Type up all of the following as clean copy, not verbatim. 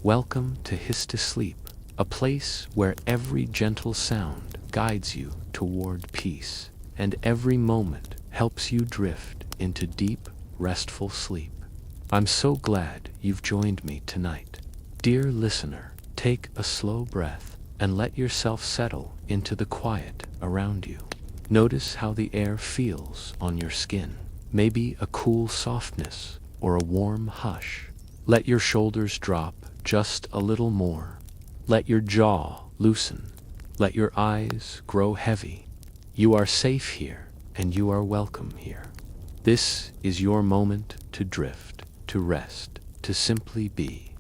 Welcome to His Sleep, a place where every gentle sound guides you toward peace, and every moment helps you drift into deep, restful sleep. I'm so glad you've joined me tonight. Dear listener, take a slow breath and let yourself settle into the quiet around you. Notice how the air feels on your skin, maybe a cool softness or a warm hush. Let your shoulders drop just a little more. Let your jaw loosen. Let your eyes grow heavy. You are safe here, and you are welcome here. This is your moment to drift, to rest, to simply be.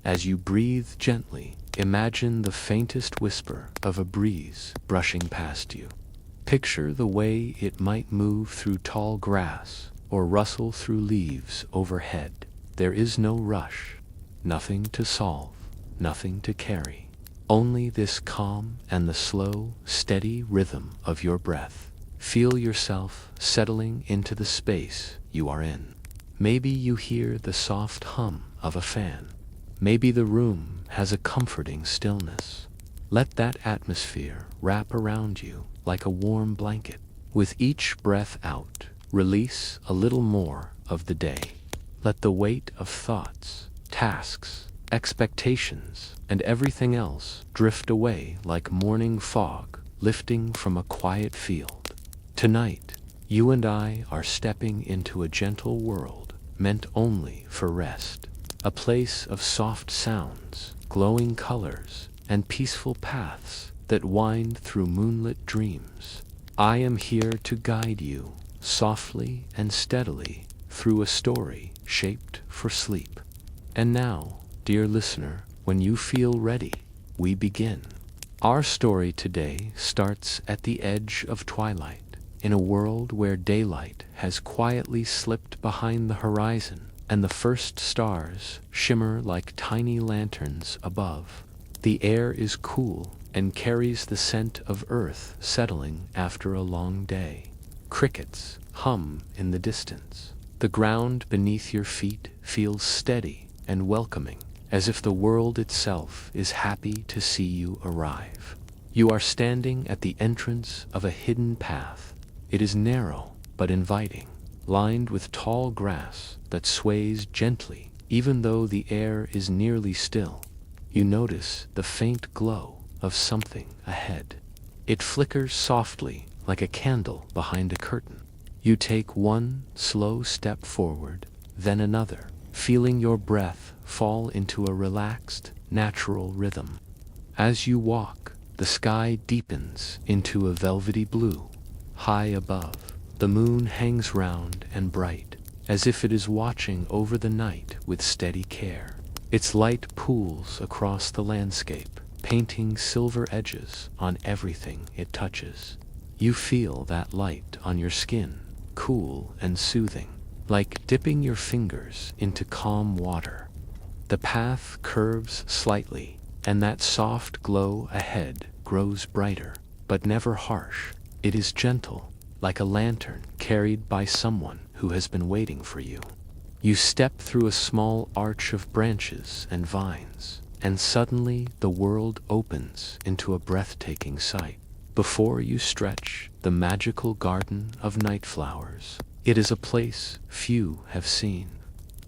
As you breathe gently, imagine the faintest whisper of a breeze brushing past you. Picture the way it might move through tall grass or rustle through leaves overhead. There is no rush, nothing to solve, nothing to carry. Only this calm and the slow, steady rhythm of your breath. Feel yourself settling into the space you are in. Maybe you hear the soft hum of a fan. Maybe the room has a comforting stillness. Let that atmosphere wrap around you like a warm blanket. With each breath out, release a little more of the day. Let the weight of thoughts, tasks, expectations, and everything else drift away like morning fog lifting from a quiet field. Tonight, you and I are stepping into a gentle world meant only for rest, a place of soft sounds, glowing colors, and peaceful paths that wind through moonlit dreams. I am here to guide you softly and steadily through a story shaped for sleep. And now, dear listener, when you feel ready, we begin. Our story today starts at the edge of twilight, in a world where daylight has quietly slipped behind the horizon and the first stars shimmer like tiny lanterns above. The air is cool and carries the scent of earth settling after a long day. Crickets hum in the distance. The ground beneath your feet feels steady and welcoming, as if the world itself is happy to see you arrive. You are standing at the entrance of a hidden path. It is narrow but inviting, lined with tall grass that sways gently even though the air is nearly still. You notice the faint glow of something ahead. It flickers softly like a candle behind a curtain. You take one slow step forward, then another, feeling your breath fall into a relaxed, natural rhythm. As you walk, the sky deepens into a velvety blue. High above, the moon hangs round and bright, as if it is watching over the night with steady care. Its light pools across the landscape, painting silver edges on everything it touches. You feel that light on your skin, cool and soothing, like dipping your fingers into calm water. The path curves slightly, and that soft glow ahead grows brighter, but never harsh. It is gentle, like a lantern carried by someone who has been waiting for you. You step through a small arch of branches and vines, and suddenly the world opens into a breathtaking sight. Before you stretch the magical garden of night flowers. It is a place few have seen,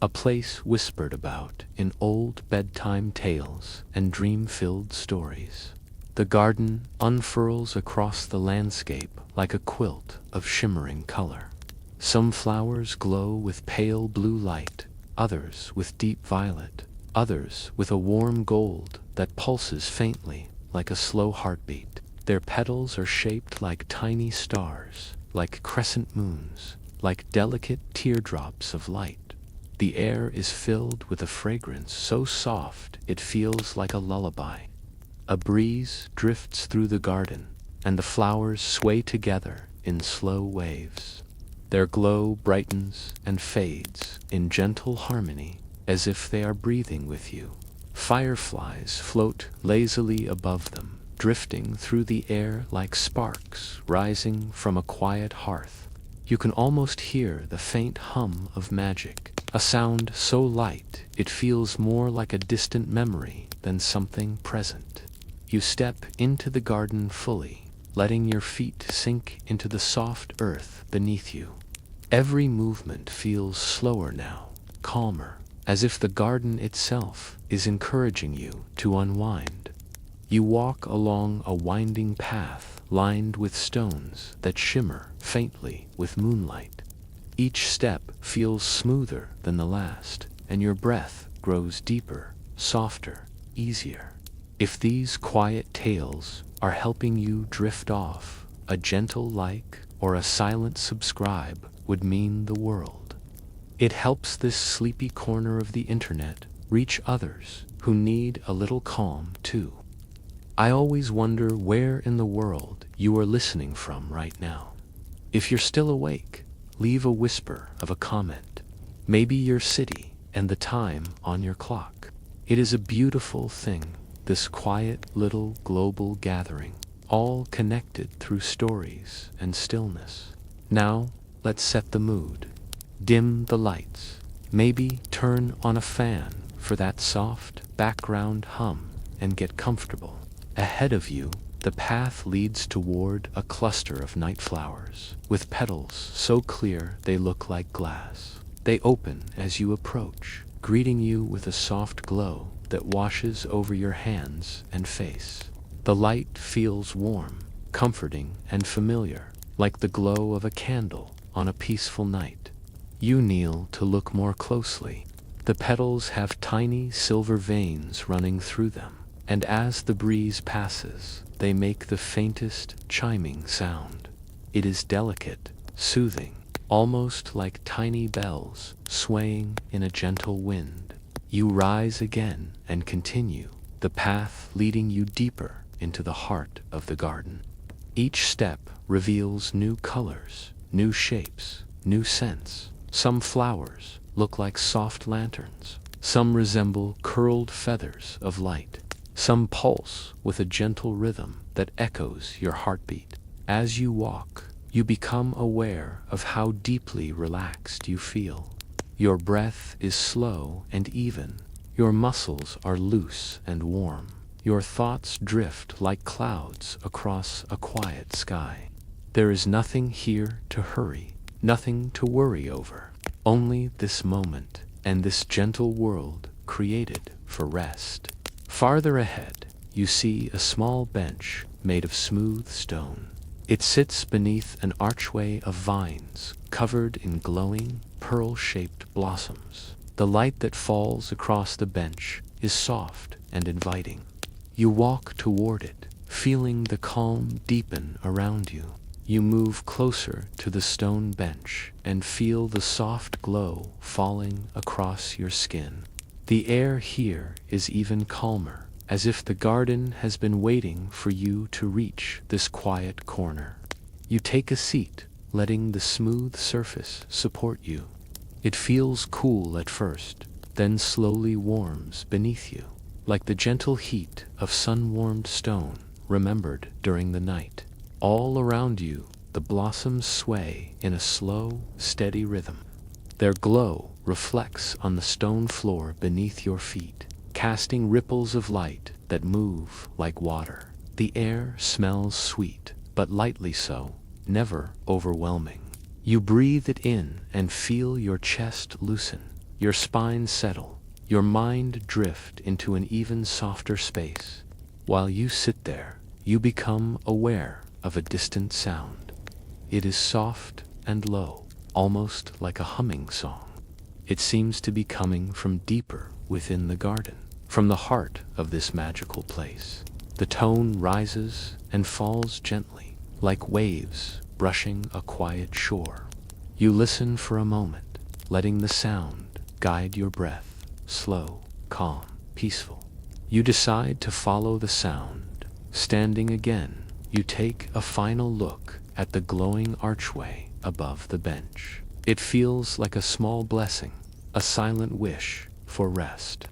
a place whispered about in old bedtime tales and dream-filled stories. The garden unfurls across the landscape like a quilt of shimmering color. Some flowers glow with pale blue light, others with deep violet, others with a warm gold that pulses faintly like a slow heartbeat. Their petals are shaped like tiny stars, like crescent moons, like delicate teardrops of light. The air is filled with a fragrance so soft it feels like a lullaby. A breeze drifts through the garden, and the flowers sway together in slow waves. Their glow brightens and fades in gentle harmony, as if they are breathing with you. Fireflies float lazily above them, drifting through the air like sparks rising from a quiet hearth. You can almost hear the faint hum of magic, A sound so light it feels more like a distant memory than something present. You step into the garden fully, letting your feet sink into the soft earth beneath you. Every movement feels slower now, calmer, as if the garden itself is encouraging you to unwind. You walk along a winding path lined with stones that shimmer faintly with moonlight. Each step feels smoother than the last, and your breath grows deeper, softer, easier. If these quiet tales are helping you drift off, a gentle like or a silent subscribe would mean the world. It helps this sleepy corner of the internet reach others who need a little calm too. I always wonder where in the world you are listening from right now. If you're still awake, leave a whisper of a comment, maybe your city and the time on your clock. It is a beautiful thing, this quiet little global gathering, all connected through stories and stillness. Now, let's set the mood. Dim the lights, maybe turn on a fan for that soft background hum, and get comfortable. Ahead of you, the path leads toward a cluster of night flowers, with petals so clear they look like glass. They open as you approach, greeting you with a soft glow that washes over your hands and face. The light feels warm, comforting, and familiar, like the glow of a candle on a peaceful night. You kneel to look more closely. The petals have tiny silver veins running through them, and as the breeze passes, they make the faintest chiming sound. It is delicate, soothing, almost like tiny bells swaying in a gentle wind. You rise again and continue, the path leading you deeper into the heart of the garden. Each step reveals new colors, new shapes, new scents. Some flowers look like soft lanterns. Some resemble curled feathers of light. Some pulse with a gentle rhythm that echoes your heartbeat. As you walk, you become aware of how deeply relaxed you feel. Your breath is slow and even. Your muscles are loose and warm. Your thoughts drift like clouds across a quiet sky. There is nothing here to hurry, nothing to worry over. Only this moment and this gentle world created for rest. Farther ahead, you see a small bench made of smooth stone. It sits beneath an archway of vines covered in glowing, pearl-shaped blossoms. The light that falls across the bench is soft and inviting. You walk toward it, feeling the calm deepen around you. You move closer to the stone bench and feel the soft glow falling across your skin. The air here is even calmer, as if the garden has been waiting for you to reach this quiet corner. You take a seat, letting the smooth surface support you. It feels cool at first, then slowly warms beneath you, like the gentle heat of sun-warmed stone remembered during the night. All around you, the blossoms sway in a slow, steady rhythm. Their glow reflects on the stone floor beneath your feet, casting ripples of light that move like water. The air smells sweet, but lightly so, never overwhelming. You breathe it in and feel your chest loosen, your spine settle, your mind drift into an even softer space. While you sit there, you become aware of a distant sound. It is soft and low, almost like a humming song. It seems to be coming from deeper within the garden, from the heart of this magical place. The tone rises and falls gently, like waves brushing a quiet shore. You listen for a moment, letting the sound guide your breath, slow, calm, peaceful. You decide to follow the sound. Standing again, you take a final look at the glowing archway above the bench. It feels like a small blessing, a silent wish for rest.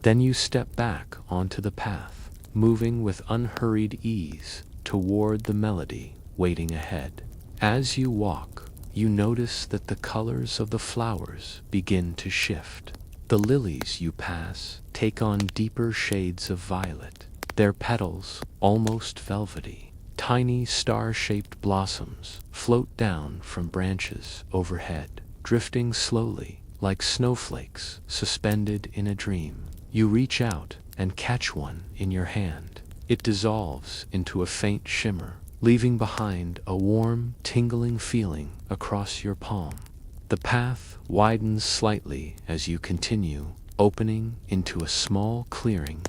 Then you step back onto the path, moving with unhurried ease toward the melody waiting ahead. As you walk, you notice that the colors of the flowers begin to shift. The lilies you pass take on deeper shades of violet, their petals almost velvety. Tiny star-shaped blossoms float down from branches overhead, drifting slowly like snowflakes suspended in a dream. You reach out and catch one in your hand. It dissolves into a faint shimmer, leaving behind a warm, tingling feeling across your palm. The path widens slightly as you continue, opening into a small clearing.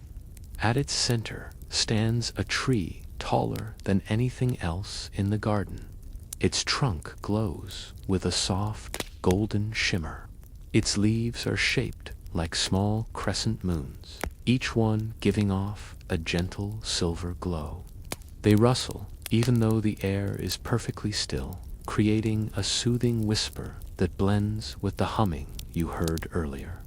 At its center stands a tree taller than anything else in the garden. Its trunk glows with a soft, golden shimmer. Its leaves are shaped like small crescent moons, each one giving off a gentle silver glow. They rustle, even though the air is perfectly still, creating a soothing whisper that blends with the humming you heard earlier.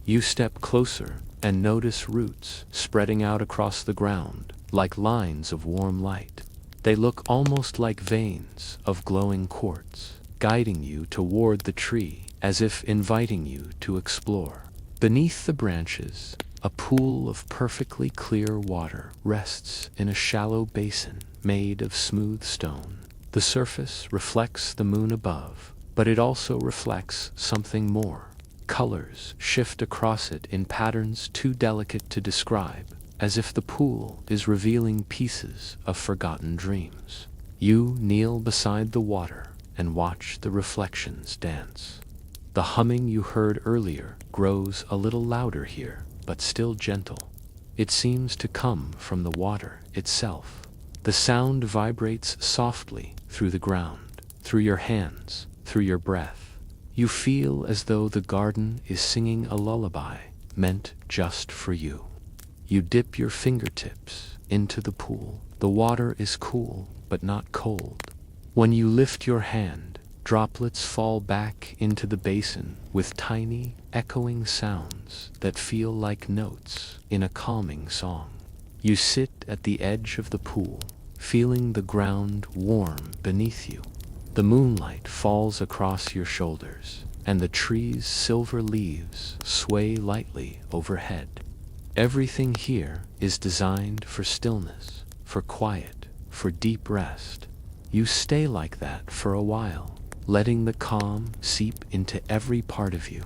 You step closer and notice roots spreading out across the ground like lines of warm light. They look almost like veins of glowing quartz, guiding you toward the tree as if inviting you to explore. Beneath the branches, a pool of perfectly clear water rests in a shallow basin made of smooth stone. The surface reflects the moon above, but it also reflects something more. Colors shift across it in patterns too delicate to describe, as if the pool is revealing pieces of forgotten dreams. You kneel beside the water and watch the reflections dance. The humming you heard earlier grows a little louder here, but still gentle. It seems to come from the water itself. The sound vibrates softly through the ground, through your hands, through your breath. You feel as though the garden is singing a lullaby meant just for you. You dip your fingertips into the pool. The water is cool, but not cold. When you lift your hand, droplets fall back into the basin with tiny, echoing sounds that feel like notes in a calming song. You sit at the edge of the pool, feeling the ground warm beneath you. The moonlight falls across your shoulders, and the tree's silver leaves sway lightly overhead. Everything here is designed for stillness, for quiet, for deep rest. You stay like that for a while, letting the calm seep into every part of you.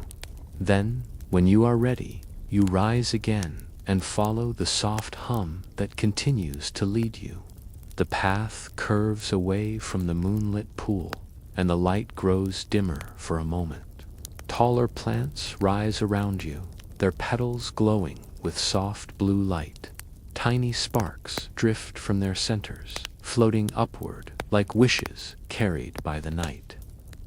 Then, when you are ready, you rise again and follow the soft hum that continues to lead you. The path curves away from the moonlit pool, and the light grows dimmer for a moment. Taller plants rise around you, their petals glowing with soft blue light. Tiny sparks drift from their centers, floating upward like wishes carried by the night.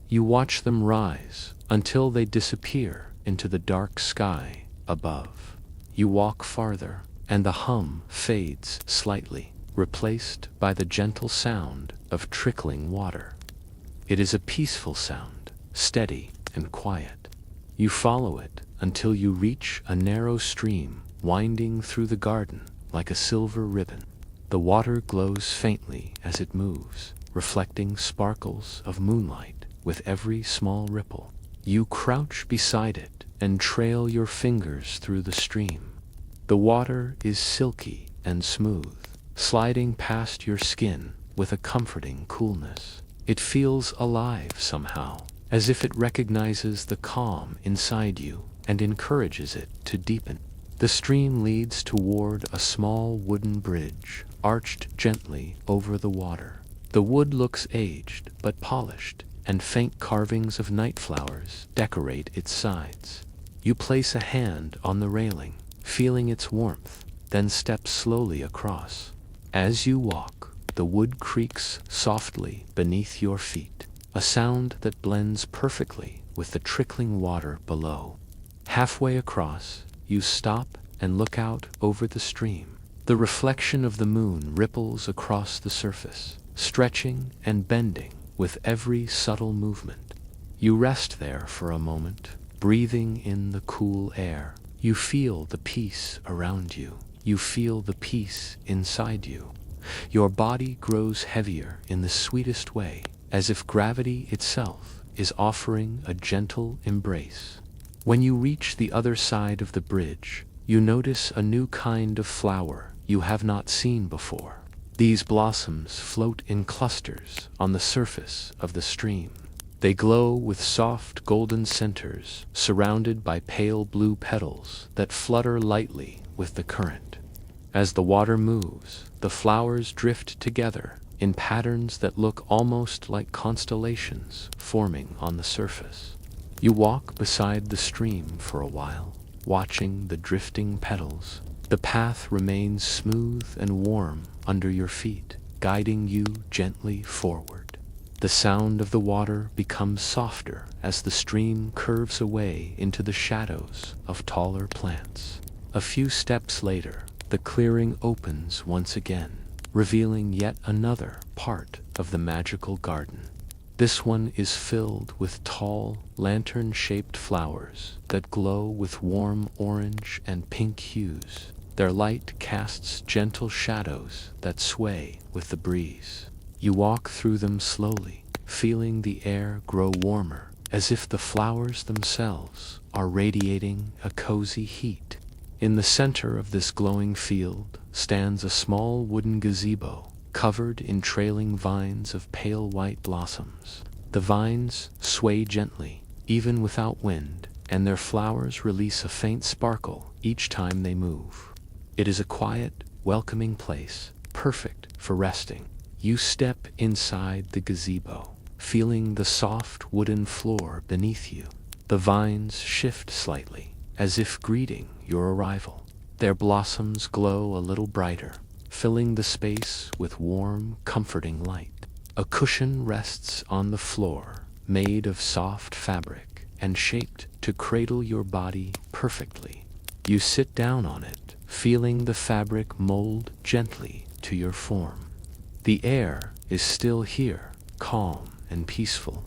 You watch them rise until they disappear into the dark sky above. You walk farther, and the hum fades slightly, replaced by the gentle sound of trickling water. It is a peaceful sound, steady and quiet. You follow it until you reach a narrow stream winding through the garden like a silver ribbon. The water glows faintly as it moves, reflecting sparkles of moonlight with every small ripple. You crouch beside it and trail your fingers through the stream. The water is silky and smooth, sliding past your skin with a comforting coolness. It feels alive somehow, as if it recognizes the calm inside you and encourages it to deepen. The stream leads toward a small wooden bridge, arched gently over the water. The wood looks aged but polished, and faint carvings of night flowers decorate its sides. You place a hand on the railing, feeling its warmth, then step slowly across. As you walk, the wood creaks softly beneath your feet, a sound that blends perfectly with the trickling water below. Halfway across, you stop and look out over the stream. The reflection of the moon ripples across the surface, stretching and bending with every subtle movement. You rest there for a moment, breathing in the cool air. You feel the peace around you. You feel the peace inside you. Your body grows heavier in the sweetest way, as if gravity itself is offering a gentle embrace. When you reach the other side of the bridge, you notice a new kind of flower you have not seen before. These blossoms float in clusters on the surface of the stream. They glow with soft golden centers, surrounded by pale blue petals that flutter lightly with the current. As the water moves, the flowers drift together in patterns that look almost like constellations forming on the surface. You walk beside the stream for a while, watching the drifting petals. The path remains smooth and warm under your feet, guiding you gently forward. The sound of the water becomes softer as the stream curves away into the shadows of taller plants. A few steps later, the clearing opens once again, revealing yet another part of the magical garden. This one is filled with tall, lantern-shaped flowers that glow with warm orange and pink hues. Their light casts gentle shadows that sway with the breeze. You walk through them slowly, feeling the air grow warmer, as if the flowers themselves are radiating a cozy heat. In the center of this glowing field stands a small wooden gazebo, covered in trailing vines of pale white blossoms. The vines sway gently, even without wind, and their flowers release a faint sparkle each time they move. It is a quiet, welcoming place, perfect for resting. You step inside the gazebo, feeling the soft wooden floor beneath you. The vines shift slightly, as if greeting your arrival. Their blossoms glow a little brighter, filling the space with warm, comforting light. A cushion rests on the floor, made of soft fabric and shaped to cradle your body perfectly. You sit down on it, feeling the fabric mold gently to your form. The air is still here, calm and peaceful.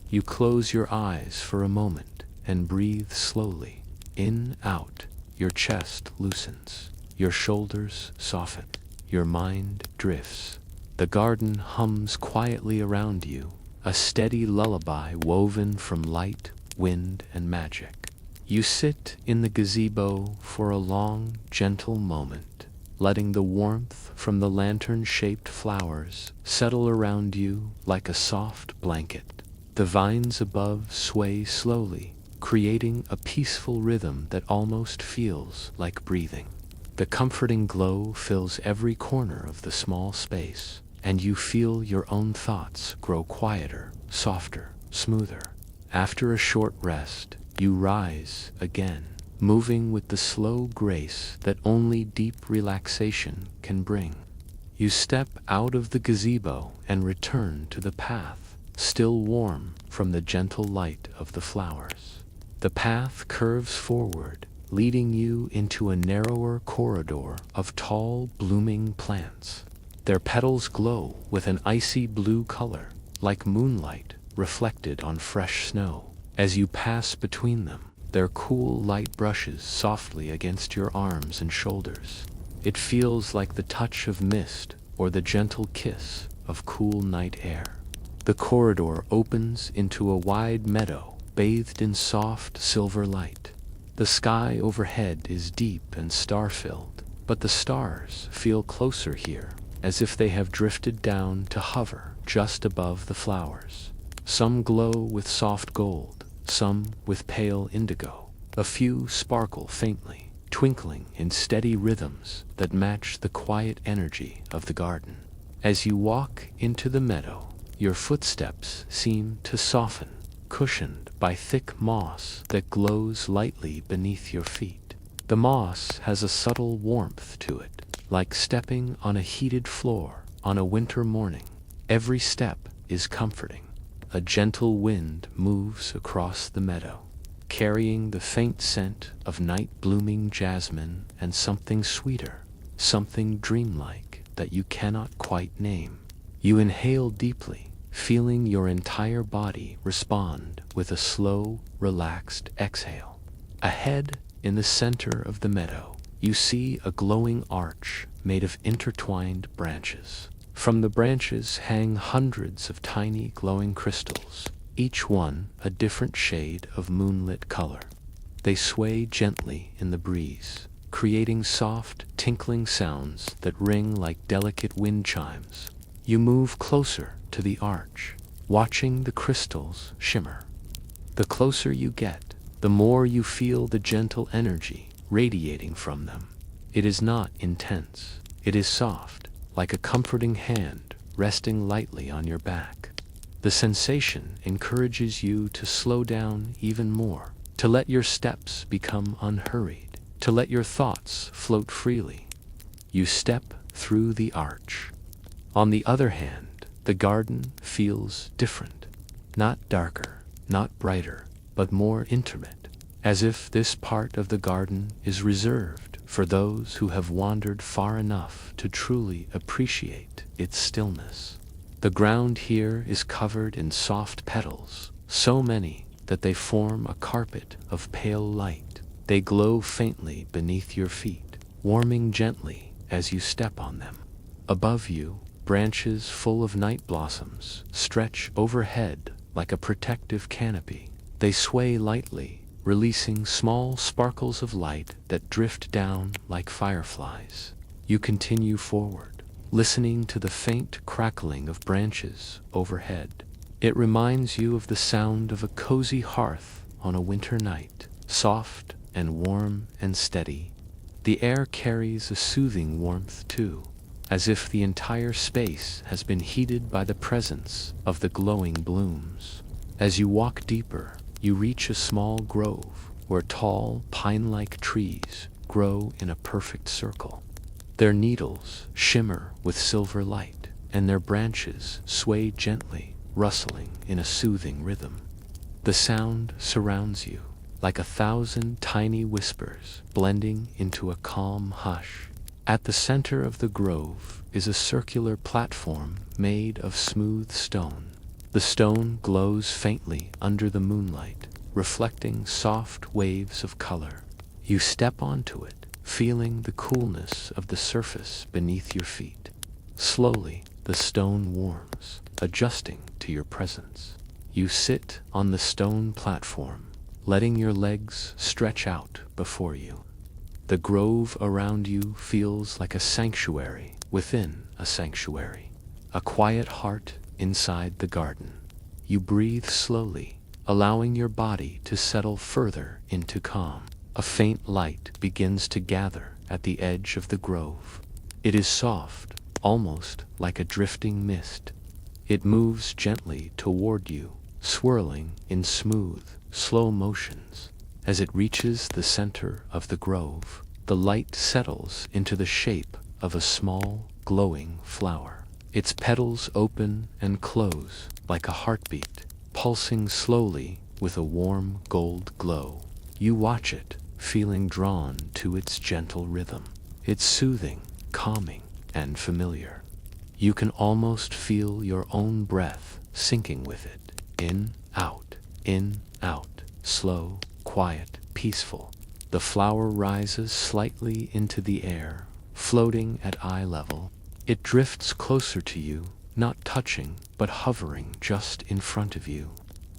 You close your eyes for a moment and breathe slowly. In, out, your chest loosens, your shoulders soften, your mind drifts. The garden hums quietly around you, a steady lullaby woven from light, wind, and magic. You sit in the gazebo for a long, gentle moment, letting the warmth from the lantern-shaped flowers settle around you like a soft blanket. The vines above sway slowly, creating a peaceful rhythm that almost feels like breathing. The comforting glow fills every corner of the small space, and you feel your own thoughts grow quieter, softer, smoother. After a short rest, you rise again, moving with the slow grace that only deep relaxation can bring. You step out of the gazebo and return to the path, still warm from the gentle light of the flowers. The path curves forward, leading you into a narrower corridor of tall, blooming plants. Their petals glow with an icy blue color, like moonlight reflected on fresh snow. As you pass between them, their cool light brushes softly against your arms and shoulders. It feels like the touch of mist or the gentle kiss of cool night air. The corridor opens into a wide meadow bathed in soft silver light. The sky overhead is deep and star-filled, but the stars feel closer here, as if they have drifted down to hover just above the flowers. Some glow with soft gold, some with pale indigo. A few sparkle faintly, twinkling in steady rhythms that match the quiet energy of the garden. As you walk into the meadow, your footsteps seem to soften, cushioned by thick moss that glows lightly beneath your feet. The moss has a subtle warmth to it, like stepping on a heated floor on a winter morning. Every step is comforting. A gentle wind moves across the meadow, carrying the faint scent of night-blooming jasmine and something sweeter, something dreamlike that you cannot quite name. You inhale deeply, feeling your entire body respond with a slow, relaxed exhale. Ahead, in the center of the meadow, you see a glowing arch made of intertwined branches. From the branches hang hundreds of tiny glowing crystals, each one a different shade of moonlit color. They sway gently in the breeze, creating soft, tinkling sounds that ring like delicate wind chimes. You move closer to the arch, watching the crystals shimmer. The closer you get, the more you feel the gentle energy radiating from them. It is not intense. It is soft, like a comforting hand resting lightly on your back. The sensation encourages you to slow down even more, to let your steps become unhurried, to let your thoughts float freely. You step through the arch. On the other hand, the garden feels different. Not darker, not brighter, but more intimate, as if this part of the garden is reserved for those who have wandered far enough to truly appreciate its stillness. The ground here is covered in soft petals, so many that they form a carpet of pale light. They glow faintly beneath your feet, warming gently as you step on them. Above you, branches full of night blossoms stretch overhead like a protective canopy. They sway lightly, releasing small sparkles of light that drift down like fireflies. You continue forward, listening to the faint crackling of branches overhead. It reminds you of the sound of a cozy hearth on a winter night, soft and warm and steady. The air carries a soothing warmth too, as if the entire space has been heated by the presence of the glowing blooms. As you walk deeper, you reach a small grove where tall, pine-like trees grow in a perfect circle. Their needles shimmer with silver light, and their branches sway gently, rustling in a soothing rhythm. The sound surrounds you, like 1,000 tiny whispers blending into a calm hush. At the center of the grove is a circular platform made of smooth stone. The stone glows faintly under the moonlight, reflecting soft waves of color. You step onto it, feeling the coolness of the surface beneath your feet. Slowly, the stone warms, adjusting to your presence. You sit on the stone platform, letting your legs stretch out before you. The grove around you feels like a sanctuary within a sanctuary, a quiet heart inside the garden. You breathe slowly, allowing your body to settle further into calm. A faint light begins to gather at the edge of the grove. It is soft, almost like a drifting mist. It moves gently toward you, swirling in smooth, slow motions. As it reaches the center of the grove, the light settles into the shape of a small, glowing flower. Its petals open and close like a heartbeat, pulsing slowly with a warm gold glow. You watch it, feeling drawn to its gentle rhythm. It's soothing, calming, and familiar. You can almost feel your own breath syncing with it. In, out, slow, quiet, peaceful. The flower rises slightly into the air, floating at eye level. It drifts closer to you, not touching, but hovering just in front of you.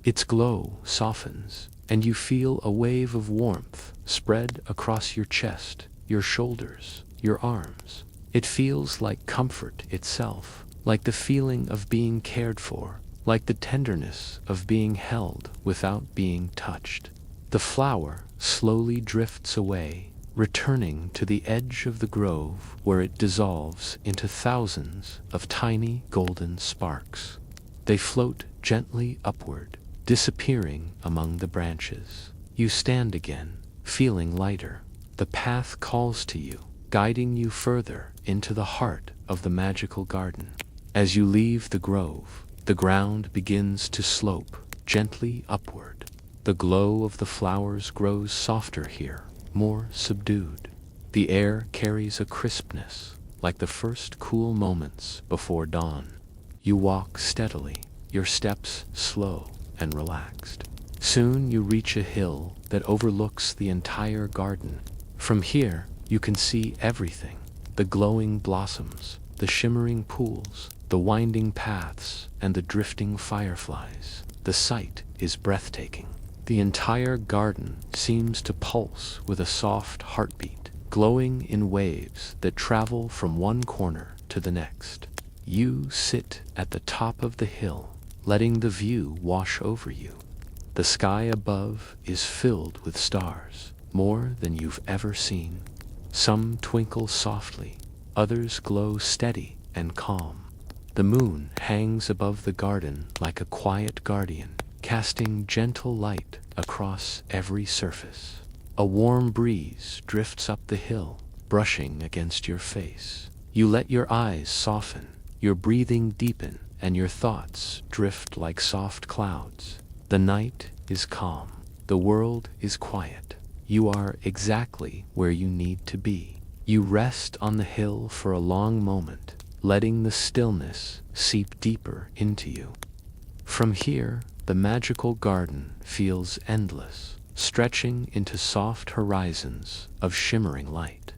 Its glow softens, and you feel a wave of warmth spread across your chest, your shoulders, your arms. It feels like comfort itself, like the feeling of being cared for, like the tenderness of being held without being touched. The flower slowly drifts away, returning to the edge of the grove where it dissolves into thousands of tiny golden sparks. They float gently upward, disappearing among the branches. You stand again, feeling lighter. The path calls to you, guiding you further into the heart of the magical garden. As you leave the grove, the ground begins to slope gently upward. The glow of the flowers grows softer here, more subdued. The air carries a crispness, like the first cool moments before dawn. You walk steadily, your steps slow and relaxed. Soon you reach a hill that overlooks the entire garden. From here, you can see everything: the glowing blossoms, the shimmering pools, the winding paths, and the drifting fireflies. The sight is breathtaking. The entire garden seems to pulse with a soft heartbeat, glowing in waves that travel from one corner to the next. You sit at the top of the hill, letting the view wash over you. The sky above is filled with stars, more than you've ever seen. Some twinkle softly, others glow steady and calm. The moon hangs above the garden like a quiet guardian, casting gentle light across every surface. A warm breeze drifts up the hill, brushing against your face. You let your eyes soften, your breathing deepen, and your thoughts drift like soft clouds. The night is calm. The world is quiet. You are exactly where you need to be. You rest on the hill for a long moment, letting the stillness seep deeper into you. From here, the magical garden feels endless, stretching into soft horizons of shimmering light.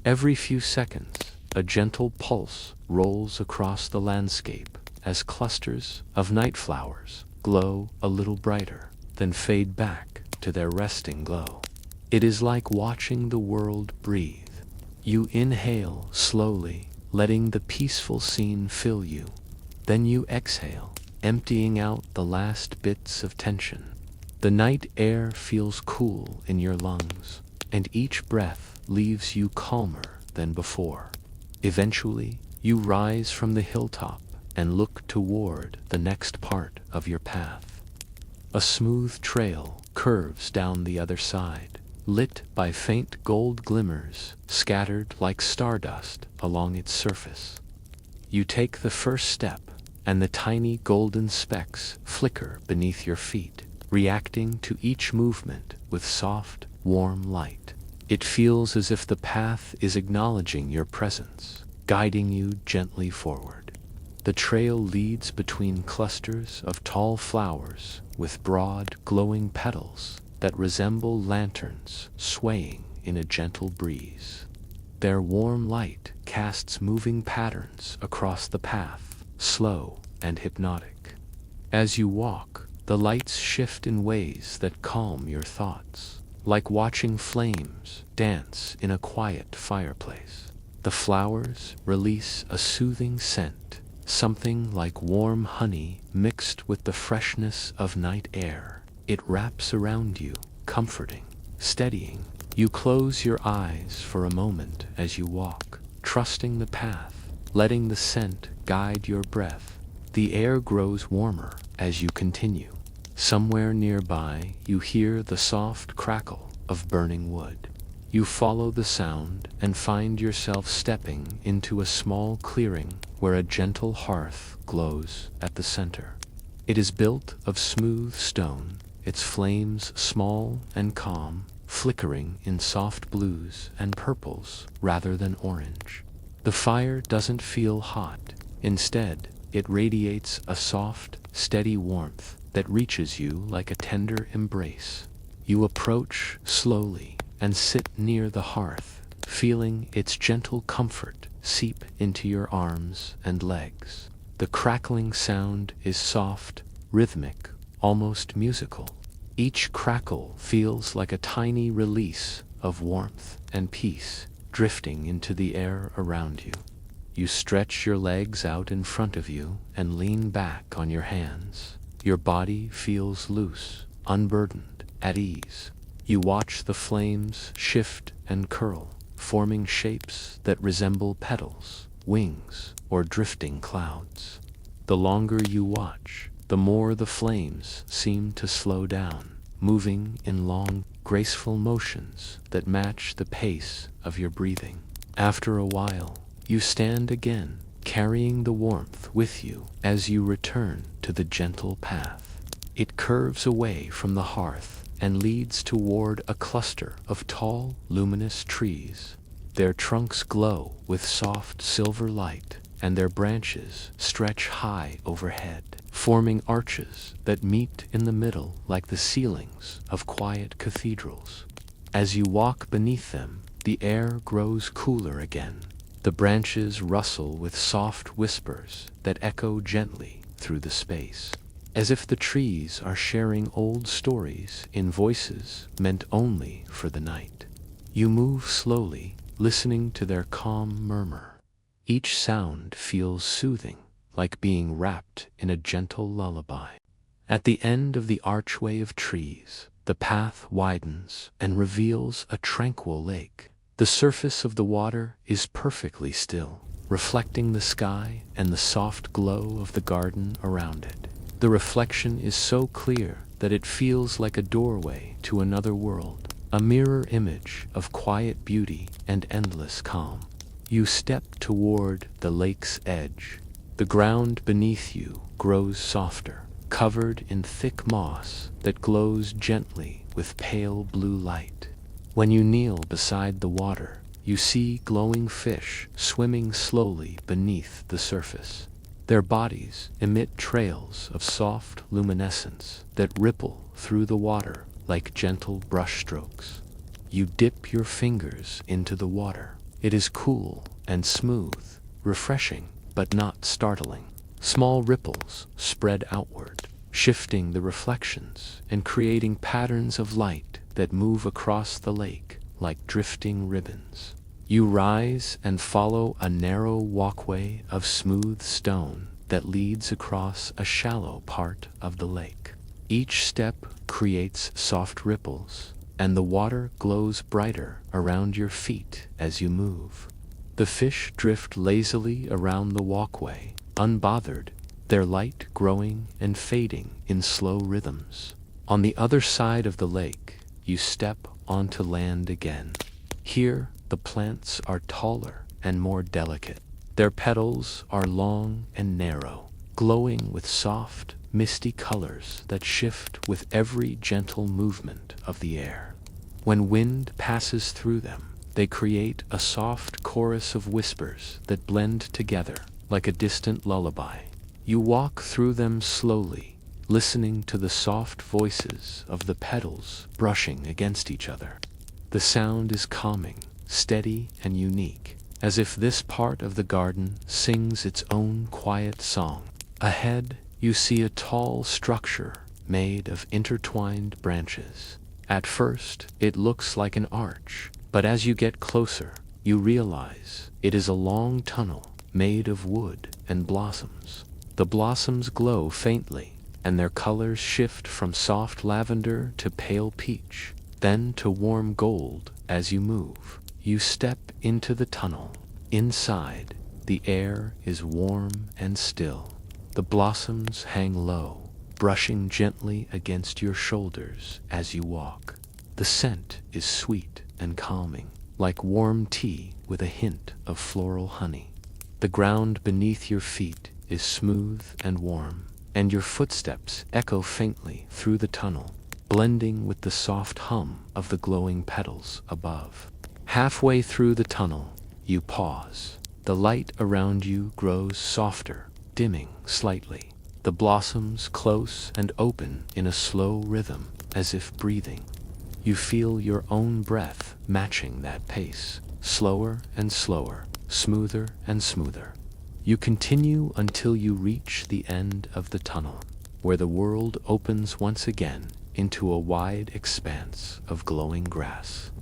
Every few seconds, a gentle pulse rolls across the landscape as clusters of night flowers glow a little brighter, then fade back to their resting glow. It is like watching the world breathe. You inhale slowly, letting the peaceful scene fill you. Then you exhale, emptying out the last bits of tension. The night air feels cool in your lungs, and each breath leaves you calmer than before. Eventually, you rise from the hilltop and look toward the next part of your path. A smooth trail curves down the other side, lit by faint gold glimmers scattered like stardust along its surface. You take the first step, and the tiny golden specks flicker beneath your feet, reacting to each movement with soft, warm light. It feels as if the path is acknowledging your presence, guiding you gently forward. The trail leads between clusters of tall flowers with broad, glowing petals that resemble lanterns swaying in a gentle breeze. Their warm light casts moving patterns across the path, slow and hypnotic. As you walk, the lights shift in ways that calm your thoughts, like watching flames dance in a quiet fireplace. The flowers release a soothing scent, something like warm honey mixed with the freshness of night air. It wraps around you, comforting, steadying. You close your eyes for a moment as you walk, trusting the path, letting the scent guide your breath. The air grows warmer as you continue. Somewhere nearby, you hear the soft crackle of burning wood. You follow the sound and find yourself stepping into a small clearing where a gentle hearth glows at the center. It is built of smooth stone, its flames small and calm, flickering in soft blues and purples rather than orange. The fire doesn't feel hot. Instead, it radiates a soft, steady warmth that reaches you like a tender embrace. You approach slowly and sit near the hearth, feeling its gentle comfort seep into your arms and legs. The crackling sound is soft, rhythmic, almost musical. Each crackle feels like a tiny release of warmth and peace drifting into the air around you. You stretch your legs out in front of you and lean back on your hands. Your body feels loose, unburdened, at ease. You watch the flames shift and curl, forming shapes that resemble petals, wings, or drifting clouds. The longer you watch, the more the flames seem to slow down, moving in long, graceful motions that match the pace of your breathing. After a while, you stand again, carrying the warmth with you as you return to the gentle path. It curves away from the hearth and leads toward a cluster of tall, luminous trees. Their trunks glow with soft silver light, and their branches stretch high overhead, forming arches that meet in the middle like the ceilings of quiet cathedrals. As you walk beneath them, the air grows cooler again. The branches rustle with soft whispers that echo gently through the space, as if the trees are sharing old stories in voices meant only for the night. You move slowly, listening to their calm murmur. Each sound feels soothing, like being wrapped in a gentle lullaby. At the end of the archway of trees, the path widens and reveals a tranquil lake. The surface of the water is perfectly still, reflecting the sky and the soft glow of the garden around it. The reflection is so clear that it feels like a doorway to another world, a mirror image of quiet beauty and endless calm. You step toward the lake's edge. The ground beneath you grows softer, covered in thick moss that glows gently with pale blue light. When you kneel beside the water, you see glowing fish swimming slowly beneath the surface. Their bodies emit trails of soft luminescence that ripple through the water like gentle brushstrokes. You dip your fingers into the water. It is cool and smooth, refreshing but not startling. Small ripples spread outward, shifting the reflections and creating patterns of light that move across the lake like drifting ribbons. You rise and follow a narrow walkway of smooth stone that leads across a shallow part of the lake. Each step creates soft ripples, and the water glows brighter around your feet as you move. The fish drift lazily around the walkway, unbothered, their light growing and fading in slow rhythms. On the other side of the lake, you step onto land again. Here, the plants are taller and more delicate. Their petals are long and narrow, glowing with soft, misty colors that shift with every gentle movement of the air. When wind passes through them, they create a soft chorus of whispers that blend together like a distant lullaby. You walk through them slowly, listening to the soft voices of the petals brushing against each other. The sound is calming, steady, and unique, as if this part of the garden sings its own quiet song. Ahead, you see a tall structure made of intertwined branches. At first, it looks like an arch, but as you get closer, you realize it is a long tunnel made of wood and blossoms. The blossoms glow faintly, and their colors shift from soft lavender to pale peach, then to warm gold as you move. You step into the tunnel. Inside, the air is warm and still. The blossoms hang low, brushing gently against your shoulders as you walk. The scent is sweet and calming, like warm tea with a hint of floral honey. The ground beneath your feet is smooth and warm, and your footsteps echo faintly through the tunnel, blending with the soft hum of the glowing petals above. Halfway through the tunnel, you pause. The light around you grows softer, dimming slightly. The blossoms close and open in a slow rhythm, as if breathing. You feel your own breath matching that pace, slower and slower, smoother and smoother. You continue until you reach the end of the tunnel, where the world opens once again into a wide expanse of glowing grass.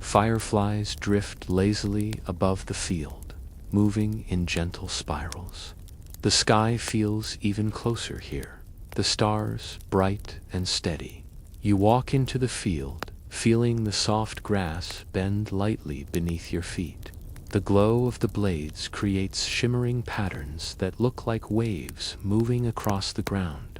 Fireflies drift lazily above the field, moving in gentle spirals. The sky feels even closer here, the stars bright and steady. You walk into the field, feeling the soft grass bend lightly beneath your feet. The glow of the blades creates shimmering patterns that look like waves moving across the ground.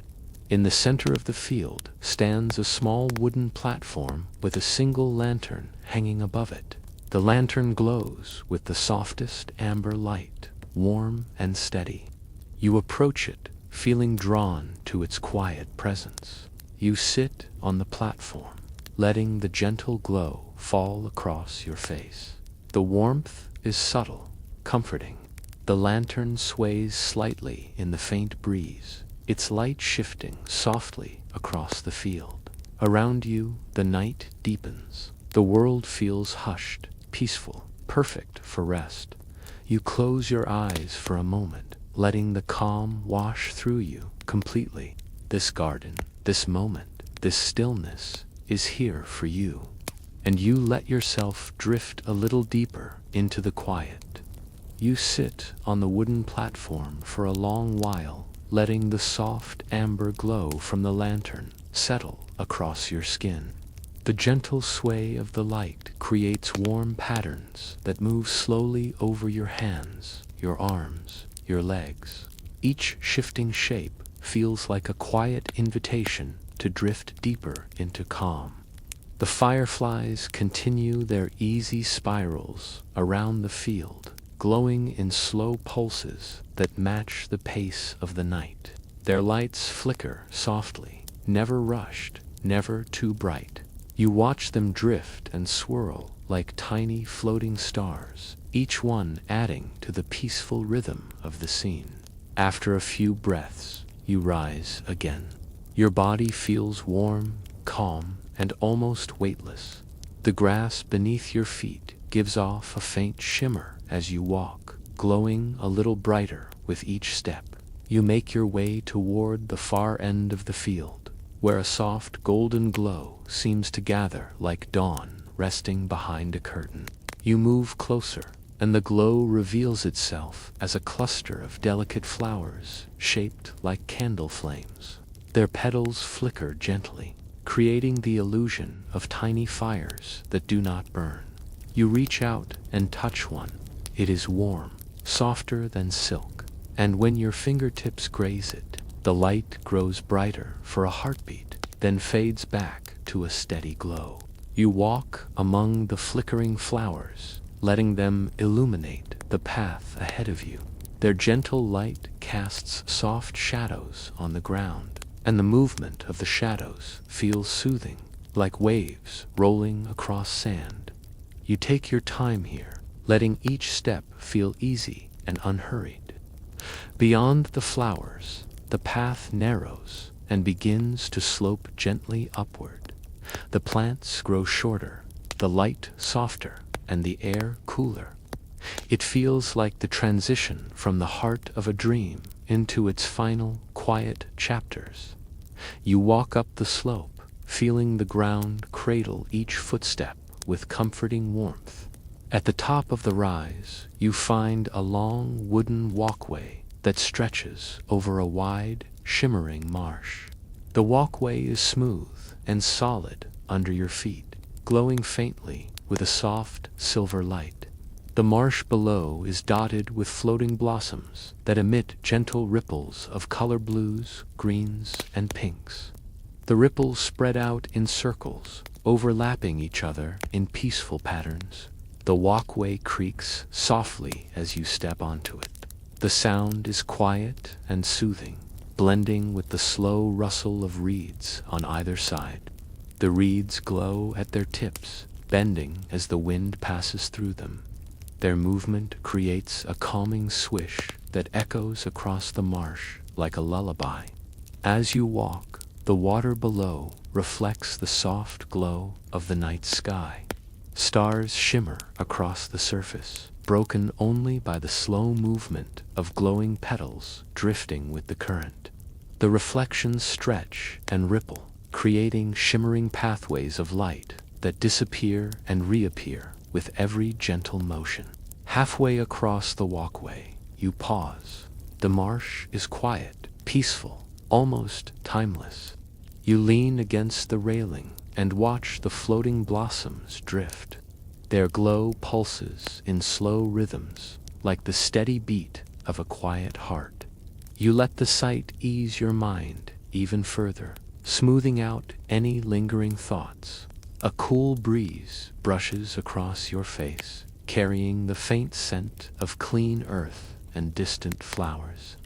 In the center of the field stands a small wooden platform with a single lantern hanging above it. The lantern glows with the softest amber light, warm and steady. You approach it, feeling drawn to its quiet presence. You sit on the platform, letting the gentle glow fall across your face. The warmth is subtle, comforting. The lantern sways slightly in the faint breeze, its light shifting softly across the field. Around you, the night deepens. The world feels hushed, peaceful, perfect for rest. You close your eyes for a moment, letting the calm wash through you completely. This garden, this moment, this stillness is here for you. And you let yourself drift a little deeper into the quiet. You sit on the wooden platform for a long while, letting the soft amber glow from the lantern settle across your skin. The gentle sway of the light creates warm patterns that move slowly over your hands, your arms, your legs. Each shifting shape feels like a quiet invitation to drift deeper into calm. The fireflies continue their easy spirals around the field, glowing in slow pulses that match the pace of the night. Their lights flicker softly, never rushed, never too bright. You watch them drift and swirl like tiny floating stars, each one adding to the peaceful rhythm of the scene. After a few breaths, you rise again. Your body feels warm, calm, and almost weightless. The grass beneath your feet gives off a faint shimmer as you walk, glowing a little brighter with each step. You make your way toward the far end of the field, where a soft golden glow seems to gather like dawn resting behind a curtain. You move closer, and the glow reveals itself as a cluster of delicate flowers shaped like candle flames. Their petals flicker gently, creating the illusion of tiny fires that do not burn. You reach out and touch one. It is warm, softer than silk, and when your fingertips graze it, the light grows brighter for a heartbeat, then fades back to a steady glow. You walk among the flickering flowers, letting them illuminate the path ahead of you. Their gentle light casts soft shadows on the ground, and the movement of the shadows feels soothing, like waves rolling across sand. You take your time here, letting each step feel easy and unhurried. Beyond the flowers, the path narrows and begins to slope gently upward. The plants grow shorter, the light softer, and the air cooler. It feels like the transition from the heart of a dream into its final, quiet chapters. You walk up the slope, feeling the ground cradle each footstep with comforting warmth. At the top of the rise, you find a long wooden walkway that stretches over a wide, shimmering marsh. The walkway is smooth and solid under your feet, glowing faintly with a soft silver light. The marsh below is dotted with floating blossoms that emit gentle ripples of color blues, greens, and pinks. The ripples spread out in circles, overlapping each other in peaceful patterns. The walkway creaks softly as you step onto it. The sound is quiet and soothing, blending with the slow rustle of reeds on either side. The reeds glow at their tips, bending as the wind passes through them. Their movement creates a calming swish that echoes across the marsh like a lullaby. As you walk, the water below reflects the soft glow of the night sky. Stars shimmer across the surface, broken only by the slow movement of glowing petals drifting with the current. The reflections stretch and ripple, creating shimmering pathways of light that disappear and reappear with every gentle motion. Halfway across the walkway, you pause. The marsh is quiet, peaceful, almost timeless. You lean against the railing and watch the floating blossoms drift. Their glow pulses in slow rhythms, like the steady beat of a quiet heart. You let the sight ease your mind even further, smoothing out any lingering thoughts. A cool breeze brushes across your face, carrying the faint scent of clean earth and distant flowers.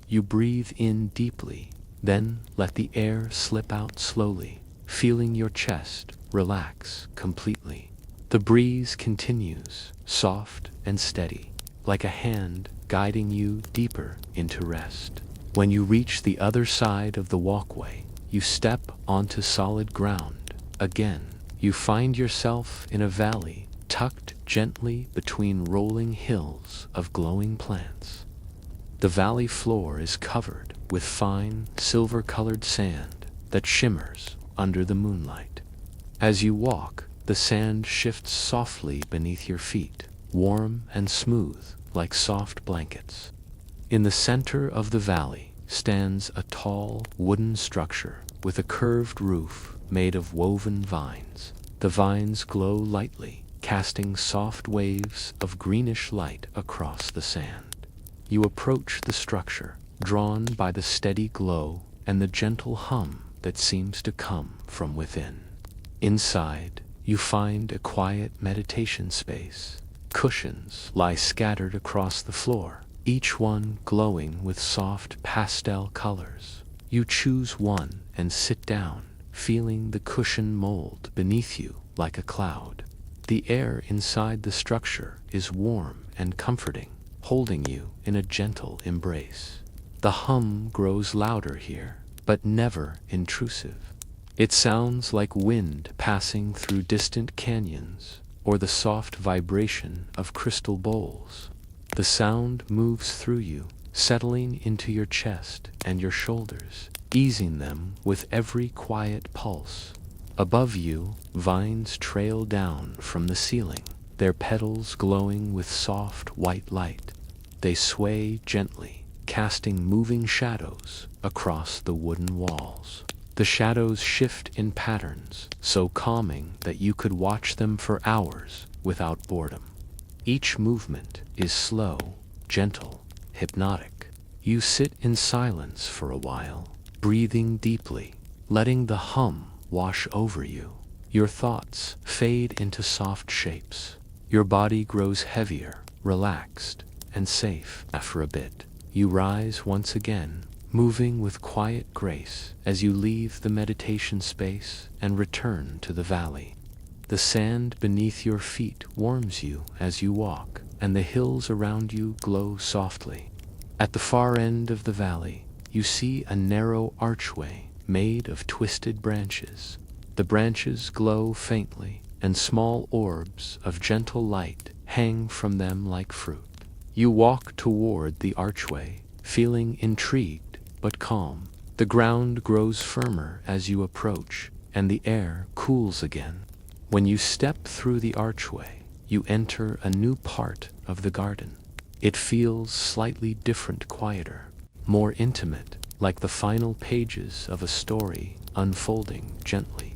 You breathe in deeply, then let the air slip out slowly, feeling your chest relax completely. The breeze continues, soft and steady, like a hand guiding you deeper into rest. When you reach the other side of the walkway, you step onto solid ground. Again, you find yourself in a valley tucked gently between rolling hills of glowing plants. The valley floor is covered with fine, silver-colored sand that shimmers under the moonlight. As you walk, the sand shifts softly beneath your feet, warm and smooth like soft blankets. In the center of the valley stands a tall, wooden structure with a curved roof made of woven vines. The vines glow lightly, casting soft waves of greenish light across the sand. You approach the structure, drawn by the steady glow and the gentle hum that seems to come from within. Inside, you find a quiet meditation space. Cushions lie scattered across the floor, each one glowing with soft pastel colors. You choose one and sit down, feeling the cushion mold beneath you like a cloud. The air inside the structure is warm and comforting, holding you in a gentle embrace. The hum grows louder here, but never intrusive. It sounds like wind passing through distant canyons or the soft vibration of crystal bowls. The sound moves through you, settling into your chest and your shoulders, easing them with every quiet pulse. Above you, vines trail down from the ceiling, their petals glowing with soft white light. They sway gently, casting moving shadows across the wooden walls. The shadows shift in patterns, so calming that you could watch them for hours without boredom. Each movement is slow, gentle, hypnotic. You sit in silence for a while, breathing deeply, letting the hum wash over you. Your thoughts fade into soft shapes. Your body grows heavier, relaxed, and safe. After a bit, you rise once again, moving with quiet grace as you leave the meditation space and return to the valley. The sand beneath your feet warms you as you walk, and the hills around you glow softly. At the far end of the valley, you see a narrow archway made of twisted branches. The branches glow faintly, and small orbs of gentle light hang from them like fruit. You walk toward the archway, feeling intrigued but calm. The ground grows firmer as you approach, and the air cools again. When you step through the archway, you enter a new part of the garden. It feels slightly different, quieter, more intimate, like the final pages of a story unfolding gently.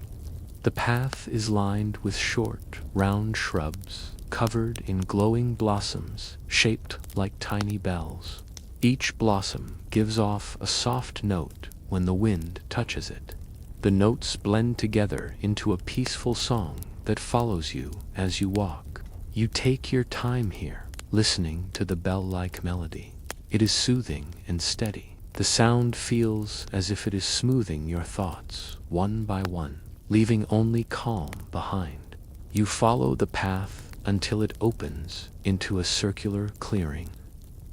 The path is lined with short, round shrubs, covered in glowing blossoms shaped like tiny bells. Each blossom gives off a soft note when the wind touches it. The notes blend together into a peaceful song that follows you as you walk. You take your time here, listening to the bell-like melody. It is soothing and steady. The sound feels as if it is smoothing your thoughts, one by one, leaving only calm behind. You follow the path until it opens into a circular clearing.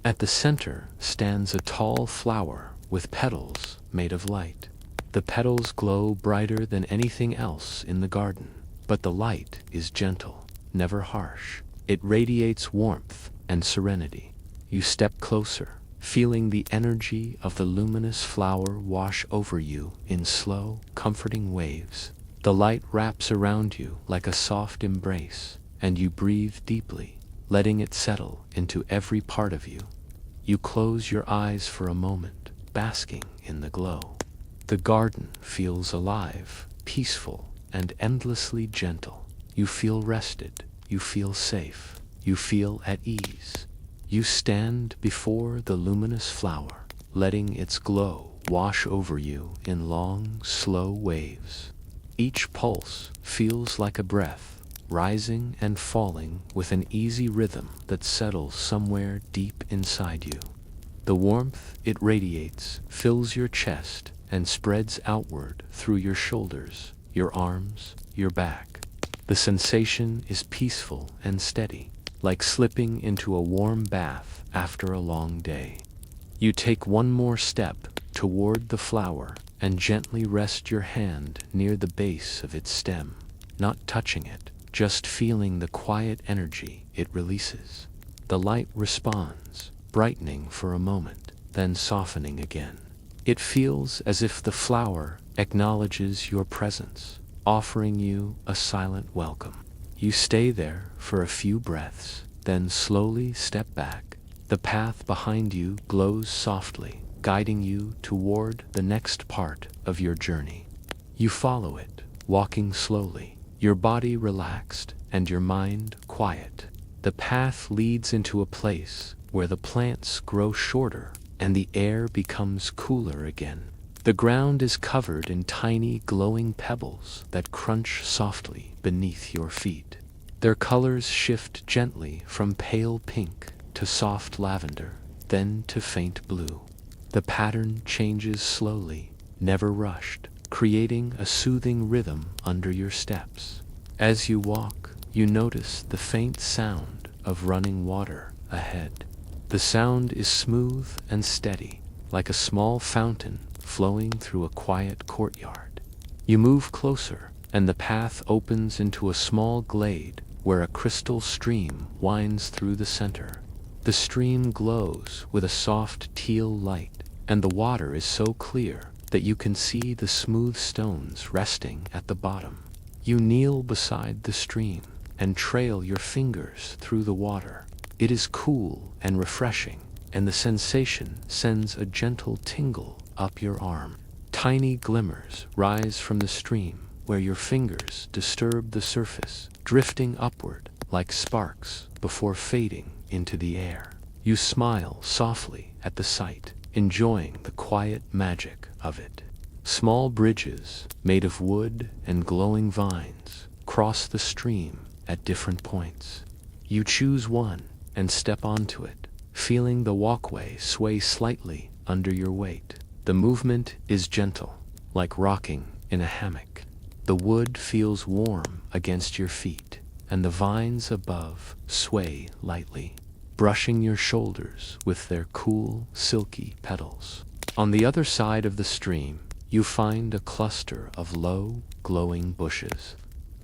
At the center stands a tall flower with petals made of light. The petals glow brighter than anything else in the garden, but the light is gentle, never harsh. It radiates warmth and serenity. You step closer, feeling the energy of the luminous flower wash over you in slow, comforting waves. The light wraps around you like a soft embrace, and you breathe deeply, letting it settle into every part of you. You close your eyes for a moment, basking in the glow. The garden feels alive, peaceful, and endlessly gentle. You feel rested, you feel safe, you feel at ease. You stand before the luminous flower, letting its glow wash over you in long, slow waves. Each pulse feels like a breath, rising and falling with an easy rhythm that settles somewhere deep inside you. The warmth it radiates fills your chest and spreads outward through your shoulders, your arms, your back. The sensation is peaceful and steady, like slipping into a warm bath after a long day. You take one more step toward the flower and gently rest your hand near the base of its stem, not touching it, just feeling the quiet energy it releases. The light responds, brightening for a moment, then softening again. It feels as if the flower acknowledges your presence, offering you a silent welcome. You stay there for a few breaths, then slowly step back. The path behind you glows softly, guiding you toward the next part of your journey. You follow it, walking slowly, your body relaxed and your mind quiet. The path leads into a place where the plants grow shorter and the air becomes cooler again. The ground is covered in tiny glowing pebbles that crunch softly beneath your feet. Their colors shift gently from pale pink to soft lavender, then to faint blue. The pattern changes slowly, never rushed, creating a soothing rhythm under your steps. As you walk, you notice the faint sound of running water ahead. The sound is smooth and steady, like a small fountain flowing through a quiet courtyard. You move closer, and the path opens into a small glade where a crystal stream winds through the center. The stream glows with a soft teal light, and the water is so clear that you can see the smooth stones resting at the bottom. You kneel beside the stream and trail your fingers through the water. It is cool and refreshing, and the sensation sends a gentle tingle up your arm. Tiny glimmers rise from the stream where your fingers disturb the surface, drifting upward like sparks before fading into the air. You smile softly at the sight, enjoying the quiet magic of it. Small bridges, made of wood and glowing vines, cross the stream at different points. You choose one and step onto it, feeling the walkway sway slightly under your weight. The movement is gentle, like rocking in a hammock. The wood feels warm against your feet, and the vines above sway lightly, brushing your shoulders with their cool, silky petals. On the other side of the stream, you find a cluster of low, glowing bushes.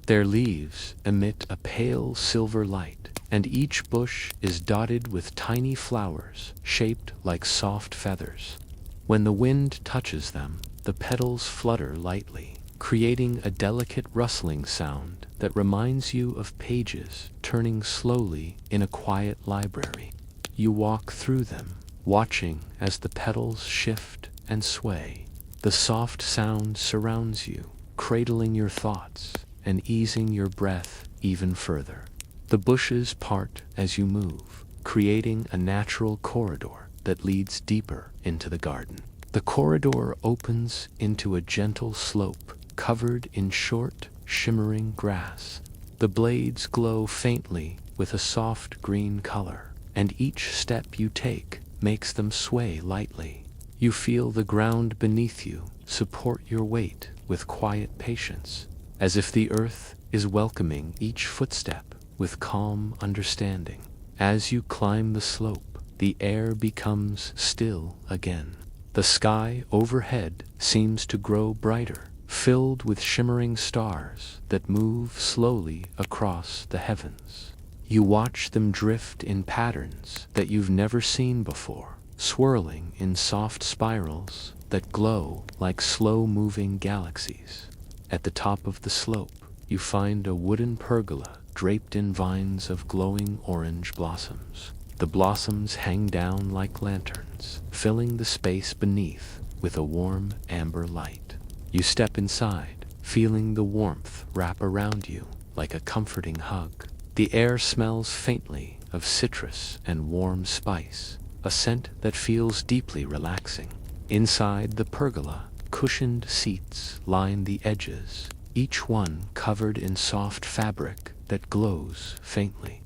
Their leaves emit a pale silver light, and each bush is dotted with tiny flowers shaped like soft feathers. When the wind touches them, the petals flutter lightly, creating a delicate rustling sound that reminds you of pages turning slowly in a quiet library. You walk through them, watching as the petals shift and sway. The soft sound surrounds you, cradling your thoughts and easing your breath even further. The bushes part as you move, creating a natural corridor that leads deeper into the garden. The corridor opens into a gentle slope covered in short, shimmering grass. The blades glow faintly with a soft green color, and each step you take makes them sway lightly. You feel the ground beneath you support your weight with quiet patience, as if the earth is welcoming each footstep with calm understanding. As you climb the slope, the air becomes still again. The sky overhead seems to grow brighter, filled with shimmering stars that move slowly across the heavens. You watch them drift in patterns that you've never seen before, swirling in soft spirals that glow like slow-moving galaxies. At the top of the slope, you find a wooden pergola draped in vines of glowing orange blossoms. The blossoms hang down like lanterns, filling the space beneath with a warm amber light. You step inside, feeling the warmth wrap around you like a comforting hug. The air smells faintly of citrus and warm spice, a scent that feels deeply relaxing. Inside the pergola, cushioned seats line the edges, each one covered in soft fabric that glows faintly.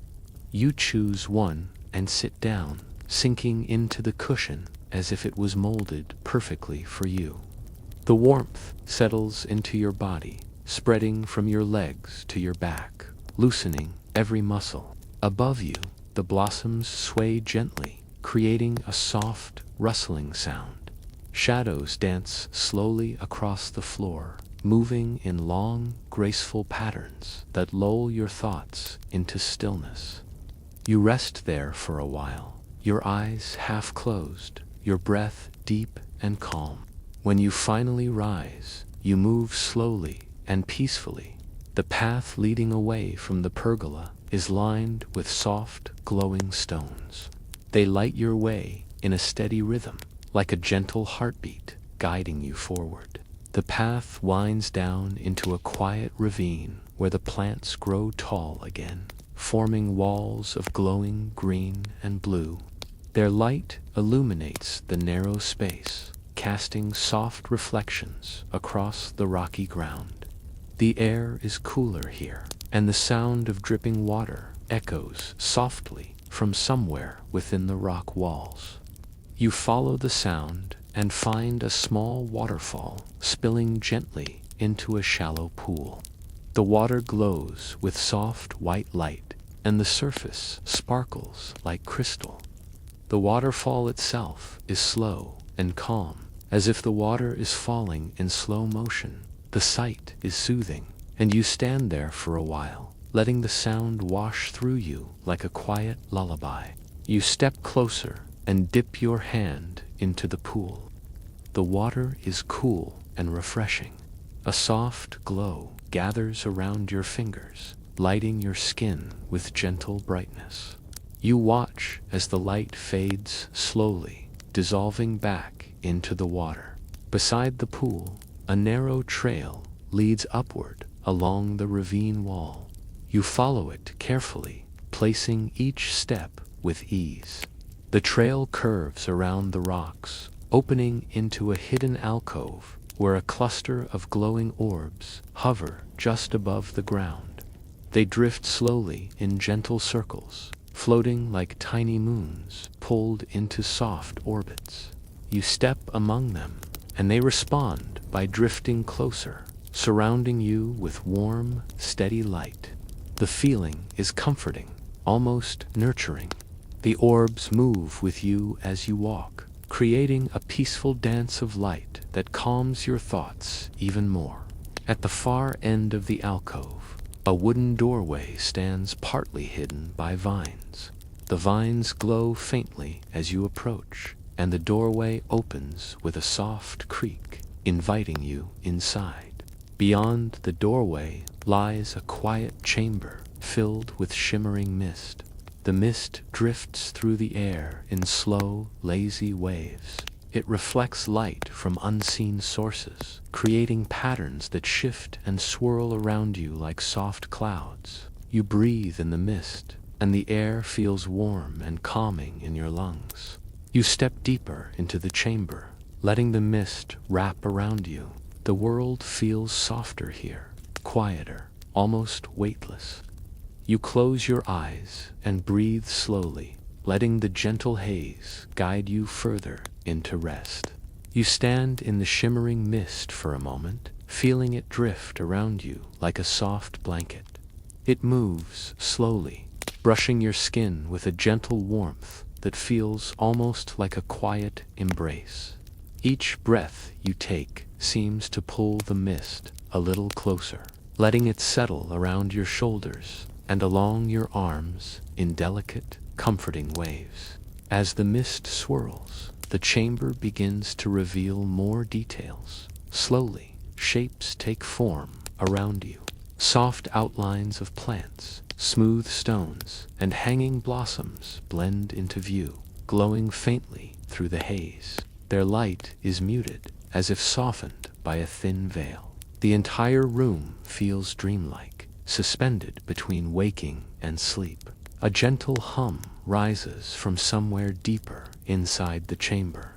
You choose one and sit down, sinking into the cushion as if it was molded perfectly for you. The warmth settles into your body, spreading from your legs to your back, loosening every muscle. Above you, the blossoms sway gently, creating a soft, rustling sound. Shadows dance slowly across the floor, moving in long, graceful patterns that lull your thoughts into stillness. You rest there for a while, your eyes half closed, your breath deep and calm. When you finally rise, you move slowly and peacefully. The path leading away from the pergola is lined with soft, glowing stones. They light your way in a steady rhythm, like a gentle heartbeat guiding you forward. The path winds down into a quiet ravine where the plants grow tall again, forming walls of glowing green and blue. Their light illuminates the narrow space, casting soft reflections across the rocky ground. The air is cooler here, and the sound of dripping water echoes softly from somewhere within the rock walls. You follow the sound and find a small waterfall spilling gently into a shallow pool. The water glows with soft white light, and the surface sparkles like crystal. The waterfall itself is slow and calm, as if the water is falling in slow motion. The sight is soothing, and you stand there for a while, letting the sound wash through you like a quiet lullaby. You step closer and dip your hand into the pool. The water is cool and refreshing. A soft glow gathers around your fingers, lighting your skin with gentle brightness. You watch as the light fades slowly, dissolving back into the water. Beside the pool, a narrow trail leads upward along the ravine wall. You follow it carefully, placing each step with ease. The trail curves around the rocks, opening into a hidden alcove where a cluster of glowing orbs hover just above the ground. They drift slowly in gentle circles, floating like tiny moons pulled into soft orbits. You step among them, and they respond by drifting closer, surrounding you with warm, steady light. The feeling is comforting, almost nurturing. The orbs move with you as you walk, creating a peaceful dance of light that calms your thoughts even more. At the far end of the alcove, a wooden doorway stands partly hidden by vines. The vines glow faintly as you approach, and the doorway opens with a soft creak, inviting you inside. Beyond the doorway lies a quiet chamber filled with shimmering mist. The mist drifts through the air in slow, lazy waves. It reflects light from unseen sources, creating patterns that shift and swirl around you like soft clouds. You breathe in the mist, and the air feels warm and calming in your lungs. You step deeper into the chamber, letting the mist wrap around you. The world feels softer here, quieter, almost weightless. You close your eyes and breathe slowly, letting the gentle haze guide you further into rest. You stand in the shimmering mist for a moment, feeling it drift around you like a soft blanket. It moves slowly, brushing your skin with a gentle warmth that feels almost like a quiet embrace. Each breath you take seems to pull the mist a little closer, letting it settle around your shoulders and along your arms in delicate, comforting waves. As the mist swirls, the chamber begins to reveal more details. Slowly, shapes take form around you. Soft outlines of plants, smooth stones, and hanging blossoms blend into view, glowing faintly through the haze. Their light is muted, as if softened by a thin veil. The entire room feels dreamlike, suspended between waking and sleep. A gentle hum rises from somewhere deeper inside the chamber.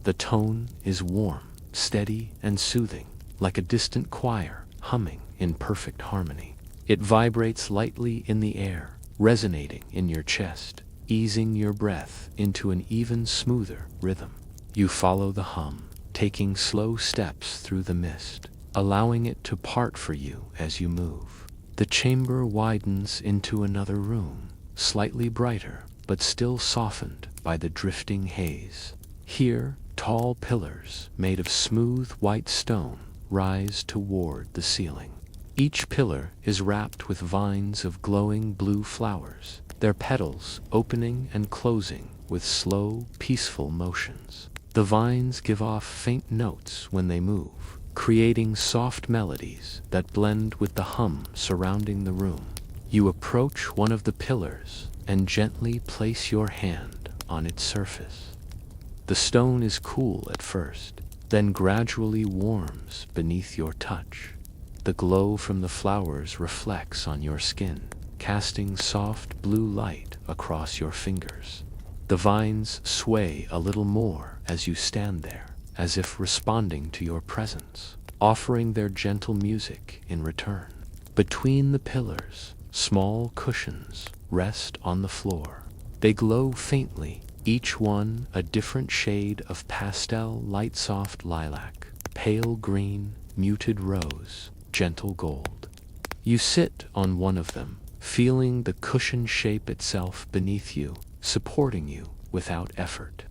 The tone is warm, steady, and soothing, like a distant choir humming in perfect harmony. It vibrates lightly in the air, resonating in your chest, easing your breath into an even smoother rhythm. You follow the hum, taking slow steps through the mist, allowing it to part for you as you move. The chamber widens into another room, slightly brighter, but still softened by the drifting haze. Here, tall pillars made of smooth white stone rise toward the ceiling. Each pillar is wrapped with vines of glowing blue flowers, their petals opening and closing with slow, peaceful motions. The vines give off faint notes when they move, creating soft melodies that blend with the hum surrounding the room. You approach one of the pillars and gently place your hand on its surface. The stone is cool at first, then gradually warms beneath your touch. The glow from the flowers reflects on your skin, casting soft blue light across your fingers. The vines sway a little more as you stand there, as if responding to your presence, offering their gentle music in return. Between the pillars, small cushions rest on the floor. They glow faintly, each one a different shade of pastel, light soft lilac, pale green, muted rose, gentle gold. You sit on one of them, feeling the cushion shape itself beneath you, supporting you without effort.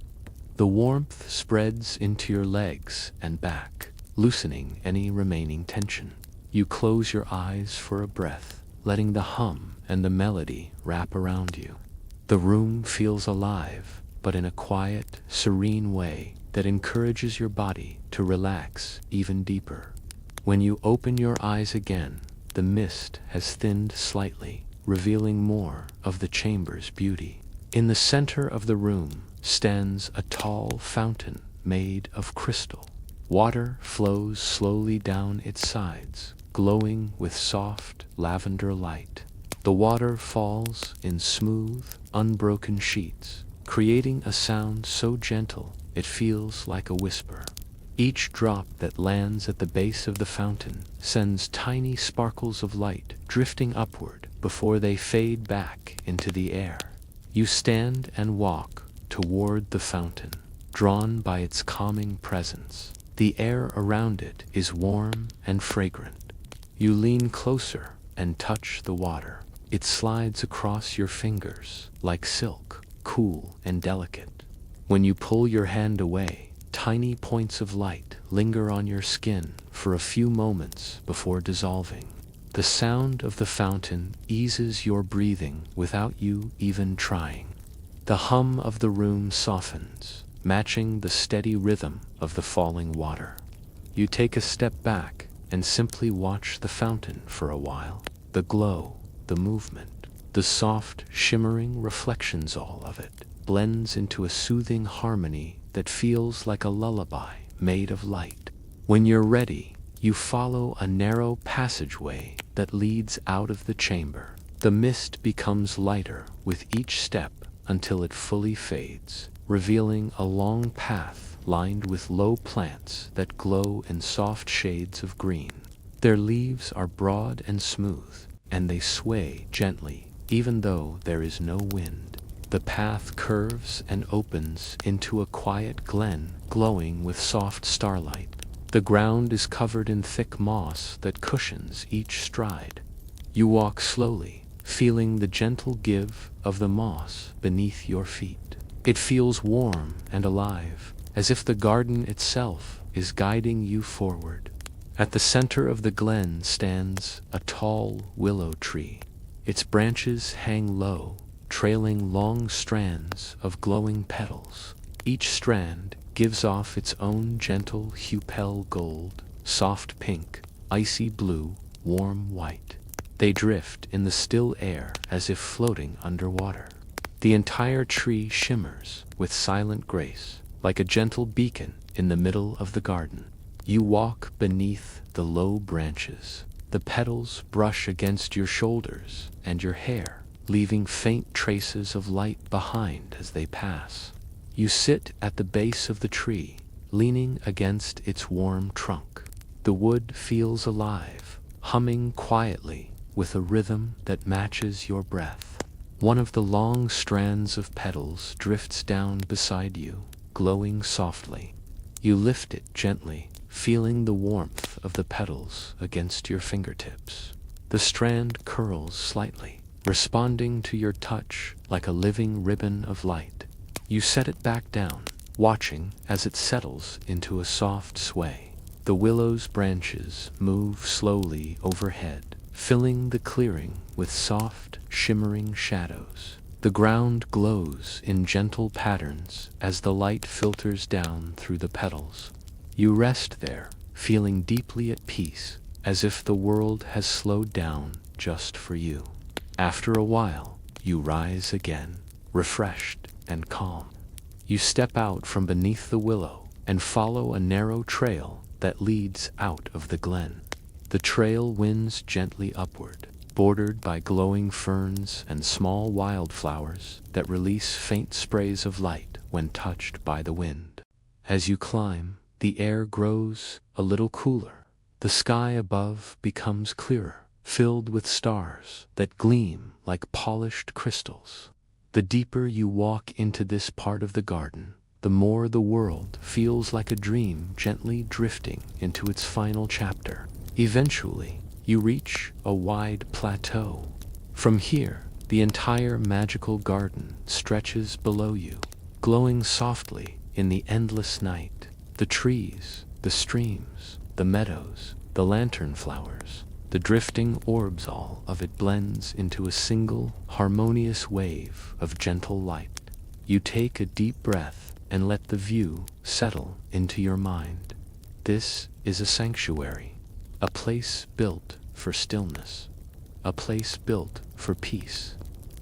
The warmth spreads into your legs and back, loosening any remaining tension. You close your eyes for a breath, letting the hum and the melody wrap around you. The room feels alive, but in a quiet, serene way that encourages your body to relax even deeper. When you open your eyes again, the mist has thinned slightly, revealing more of the chamber's beauty. In the center of the room stands a tall fountain made of crystal. Water flows slowly down its sides, glowing with soft lavender light. The water falls in smooth, unbroken sheets, creating a sound so gentle it feels like a whisper. Each drop that lands at the base of the fountain sends tiny sparkles of light drifting upward before they fade back into the air. You stand and walk toward the fountain, drawn by its calming presence. The air around it is warm and fragrant. You lean closer and touch the water. It slides across your fingers like silk, cool and delicate. When you pull your hand away, tiny points of light linger on your skin for a few moments before dissolving. The sound of the fountain eases your breathing without you even trying. The hum of the room softens, matching the steady rhythm of the falling water. You take a step back and simply watch the fountain for a while. The glow, the movement, the soft, shimmering reflections, all of it blends into a soothing harmony that feels like a lullaby made of light. When you're ready, you follow a narrow passageway that leads out of the chamber. The mist becomes lighter with each step until it fully fades, revealing a long path lined with low plants that glow in soft shades of green. Their leaves are broad and smooth, and they sway gently, even though there is no wind. The path curves and opens into a quiet glen glowing with soft starlight. The ground is covered in thick moss that cushions each stride. You walk slowly, feeling the gentle give of the moss beneath your feet. It feels warm and alive, as if the garden itself is guiding you forward. At the center of the glen stands a tall willow tree. Its branches hang low, trailing long strands of glowing petals. Each strand gives off its own gentle hue: gold, soft pink, icy blue, warm white. They drift in the still air as if floating underwater. The entire tree shimmers with silent grace, like a gentle beacon in the middle of the garden. You walk beneath the low branches. The petals brush against your shoulders and your hair, leaving faint traces of light behind as they pass. You sit at the base of the tree, leaning against its warm trunk. The wood feels alive, humming quietly with a rhythm that matches your breath. One of the long strands of petals drifts down beside you, glowing softly. You lift it gently, feeling the warmth of the petals against your fingertips. The strand curls slightly, responding to your touch like a living ribbon of light. You set it back down, watching as it settles into a soft sway. The willow's branches move slowly overhead, filling the clearing with soft, shimmering shadows. The ground glows in gentle patterns as the light filters down through the petals. You rest there, feeling deeply at peace, as if the world has slowed down just for you. After a while, you rise again, refreshed and calm. You step out from beneath the willow and follow a narrow trail that leads out of the glen. The trail winds gently upward, bordered by glowing ferns and small wildflowers that release faint sprays of light when touched by the wind. As you climb, the air grows a little cooler. The sky above becomes clearer, filled with stars that gleam like polished crystals. The deeper you walk into this part of the garden, the more the world feels like a dream gently drifting into its final chapter. Eventually, you reach a wide plateau. From here, the entire magical garden stretches below you, glowing softly in the endless night. The trees, the streams, the meadows, the lantern flowers, the drifting orbs, all of it blends into a single, harmonious wave of gentle light. You take a deep breath and let the view settle into your mind. This is a sanctuary, a place built for stillness, a place built for peace.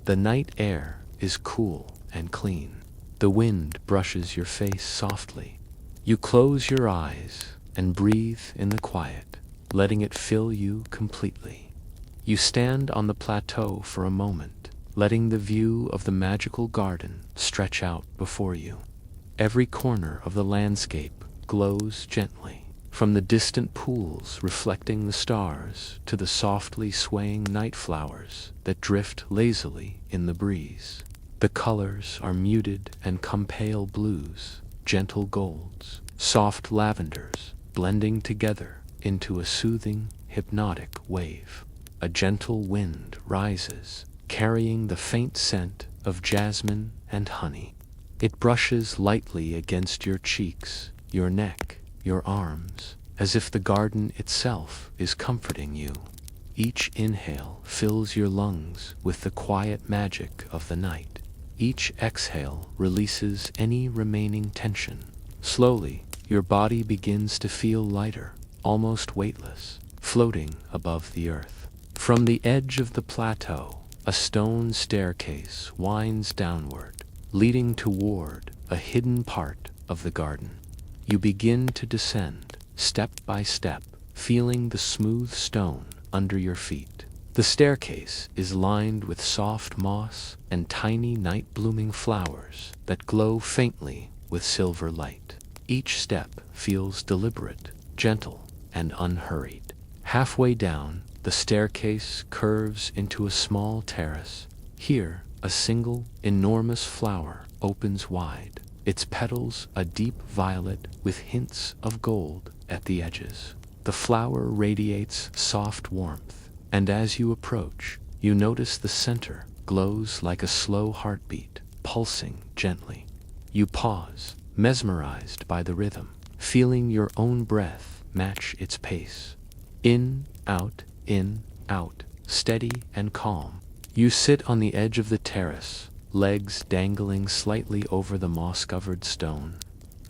The night air is cool and clean. The wind brushes your face softly. You close your eyes and breathe in the quiet, letting it fill you completely. You stand on the plateau for a moment, letting the view of the magical garden stretch out before you. Every corner of the landscape glows gently, from the distant pools reflecting the stars to the softly swaying night flowers that drift lazily in the breeze. The colors are muted and come pale blues, gentle golds, soft lavenders, blending together into a soothing, hypnotic wave. A gentle wind rises, carrying the faint scent of jasmine and honey. It brushes lightly against your cheeks, your neck, your arms, as if the garden itself is comforting you. Each inhale fills your lungs with the quiet magic of the night. Each exhale releases any remaining tension. Slowly, your body begins to feel lighter, almost weightless, floating above the earth. From the edge of the plateau, a stone staircase winds downward, leading toward a hidden part of the garden. You begin to descend, step by step, feeling the smooth stone under your feet. The staircase is lined with soft moss and tiny night-blooming flowers that glow faintly with silver light. Each step feels deliberate, gentle, and unhurried. Halfway down, the staircase curves into a small terrace. Here, a single, enormous flower opens wide, its petals a deep violet with hints of gold at the edges. The flower radiates soft warmth, and as you approach, you notice the center glows like a slow heartbeat, pulsing gently. You pause, mesmerized by the rhythm, feeling your own breath match its pace. In, out, steady and calm. You sit on the edge of the terrace, legs dangling slightly over the moss-covered stone.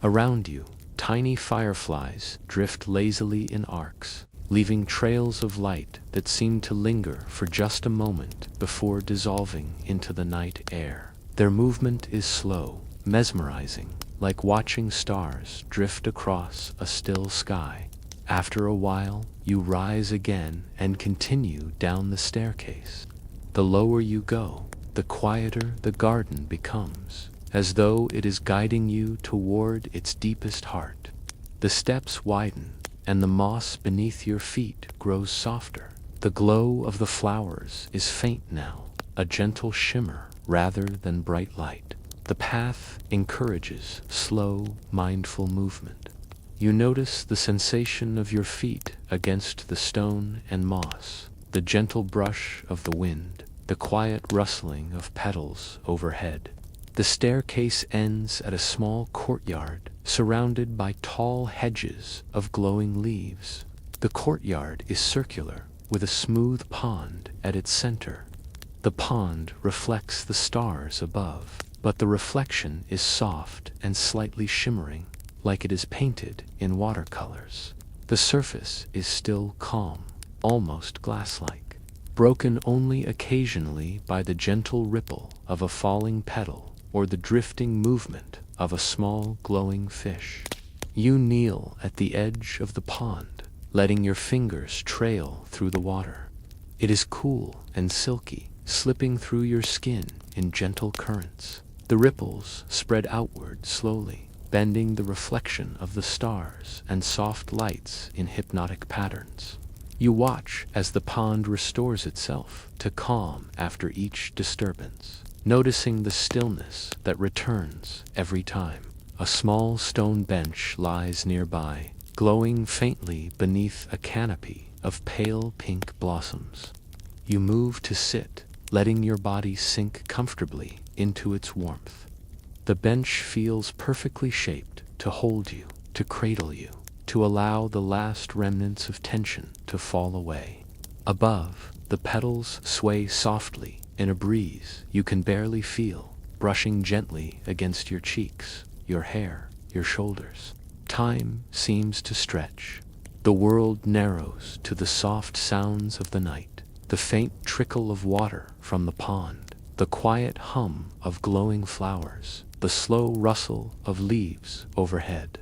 Around you, tiny fireflies drift lazily in arcs, leaving trails of light that seem to linger for just a moment before dissolving into the night air. Their movement is slow, mesmerizing, like watching stars drift across a still sky. After a while, you rise again and continue down the staircase. The lower you go, the quieter the garden becomes, as though it is guiding you toward its deepest heart. The steps widen, and the moss beneath your feet grows softer. The glow of the flowers is faint now, a gentle shimmer rather than bright light. The path encourages slow, mindful movement. You notice the sensation of your feet against the stone and moss, the gentle brush of the wind, the quiet rustling of petals overhead. The staircase ends at a small courtyard surrounded by tall hedges of glowing leaves. The courtyard is circular, with a smooth pond at its center. The pond reflects the stars above, but the reflection is soft and slightly shimmering, like it is painted in watercolors. The surface is still calm, almost glass-like, broken only occasionally by the gentle ripple of a falling petal or the drifting movement of a small glowing fish. You kneel at the edge of the pond, letting your fingers trail through the water. It is cool and silky, slipping through your skin in gentle currents. The ripples spread outward slowly, bending the reflection of the stars and soft lights in hypnotic patterns. You watch as the pond restores itself to calm after each disturbance, noticing the stillness that returns every time. A small stone bench lies nearby, glowing faintly beneath a canopy of pale pink blossoms. You move to sit, letting your body sink comfortably into its warmth. The bench feels perfectly shaped to hold you, to cradle you, to allow the last remnants of tension to fall away. Above, the petals sway softly in a breeze you can barely feel, brushing gently against your cheeks, your hair, your shoulders. Time seems to stretch. The world narrows to the soft sounds of the night, the faint trickle of water from the pond, the quiet hum of glowing flowers, the slow rustle of leaves overhead.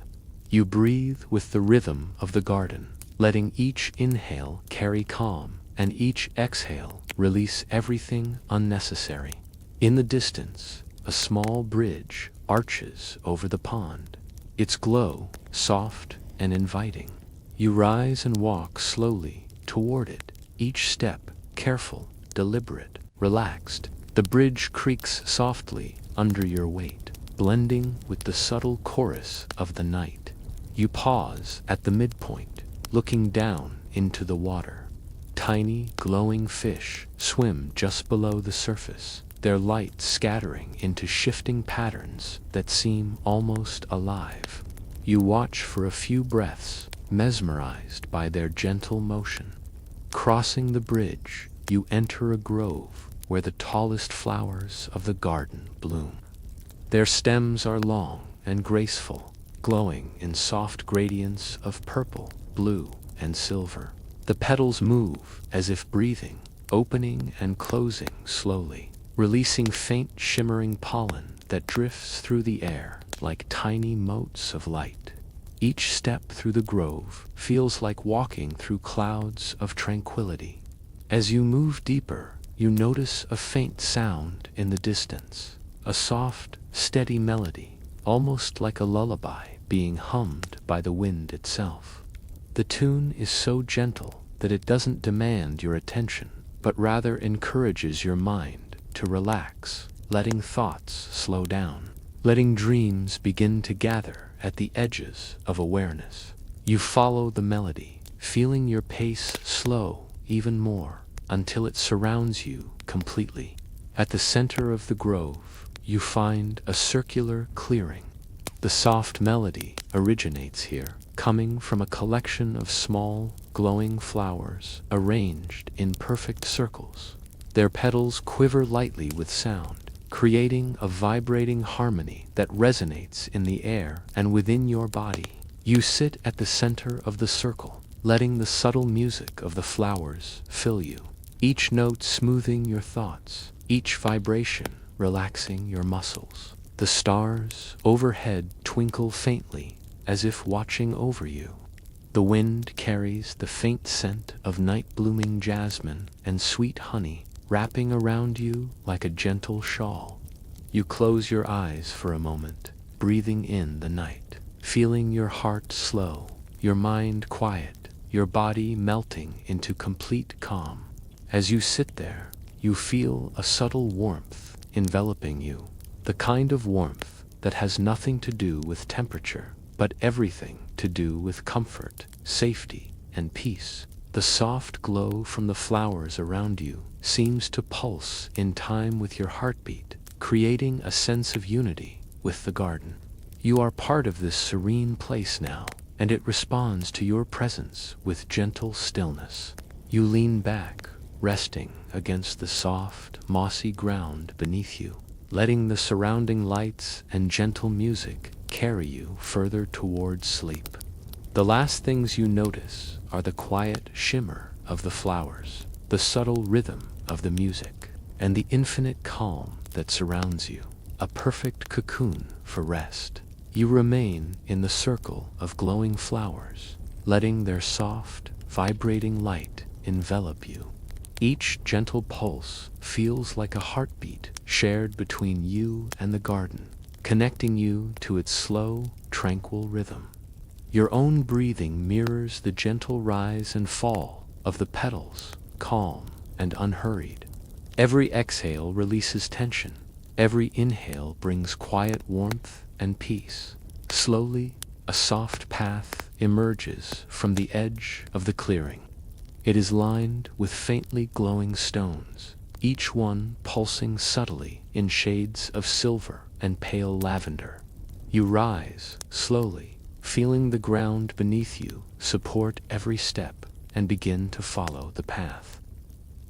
You breathe with the rhythm of the garden, letting each inhale carry calm and each exhale release everything unnecessary. In the distance, a small bridge arches over the pond, its glow soft and inviting. You rise and walk slowly toward it, each step careful, deliberate, relaxed. The bridge creaks softly under your weight, blending with the subtle chorus of the night. You pause at the midpoint, looking down into the water. Tiny, glowing fish swim just below the surface, their light scattering into shifting patterns that seem almost alive. You watch for a few breaths, mesmerized by their gentle motion. Crossing the bridge, you enter a grove where the tallest flowers of the garden bloom. Their stems are long and graceful, glowing in soft gradients of purple, blue, and silver. The petals move as if breathing, opening and closing slowly, releasing faint shimmering pollen that drifts through the air like tiny motes of light. Each step through the grove feels like walking through clouds of tranquility. As you move deeper, you notice a faint sound in the distance, a soft, steady melody, almost like a lullaby being hummed by the wind itself. The tune is so gentle that it doesn't demand your attention, but rather encourages your mind to relax, letting thoughts slow down, letting dreams begin to gather at the edges of awareness. You follow the melody, feeling your pace slow even more until it surrounds you completely. At the center of the grove, you find a circular clearing. The soft melody originates here, coming from a collection of small, glowing flowers arranged in perfect circles. Their petals quiver lightly with sound, creating a vibrating harmony that resonates in the air and within your body. You sit at the center of the circle, letting the subtle music of the flowers fill you, each note smoothing your thoughts, each vibration relaxing your muscles. The stars overhead twinkle faintly, as if watching over you. The wind carries the faint scent of night-blooming jasmine and sweet honey, wrapping around you like a gentle shawl. You close your eyes for a moment, breathing in the night, feeling your heart slow, your mind quiet, your body melting into complete calm. As you sit there, you feel a subtle warmth enveloping you, the kind of warmth that has nothing to do with temperature, but everything to do with comfort, safety, and peace. The soft glow from the flowers around you seems to pulse in time with your heartbeat, creating a sense of unity with the garden. You are part of this serene place now, and it responds to your presence with gentle stillness. You lean back, resting against the soft, mossy ground beneath you, letting the surrounding lights and gentle music carry you further towards sleep. The last things you notice are the quiet shimmer of the flowers, the subtle rhythm of the music, and the infinite calm that surrounds you, a perfect cocoon for rest. You remain in the circle of glowing flowers, letting their soft, vibrating light envelop you. Each gentle pulse feels like a heartbeat shared between you and the garden, connecting you to its slow, tranquil rhythm. Your own breathing mirrors the gentle rise and fall of the petals, calm and unhurried. Every exhale releases tension. Every inhale brings quiet warmth and peace. Slowly, a soft path emerges from the edge of the clearing. It is lined with faintly glowing stones, each one pulsing subtly in shades of silver and pale lavender. You rise slowly, feeling the ground beneath you support every step, and begin to follow the path.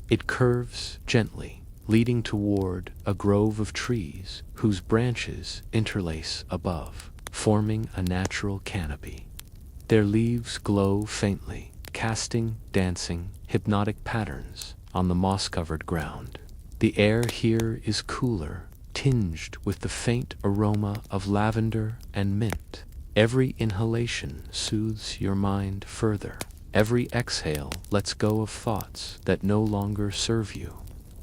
It curves gently, leading toward a grove of trees whose branches interlace above, forming a natural canopy. Their leaves glow faintly, casting dancing, hypnotic patterns on the moss-covered ground. The air here is cooler, tinged with the faint aroma of lavender and mint. Every inhalation soothes your mind further. Every exhale lets go of thoughts that no longer serve you.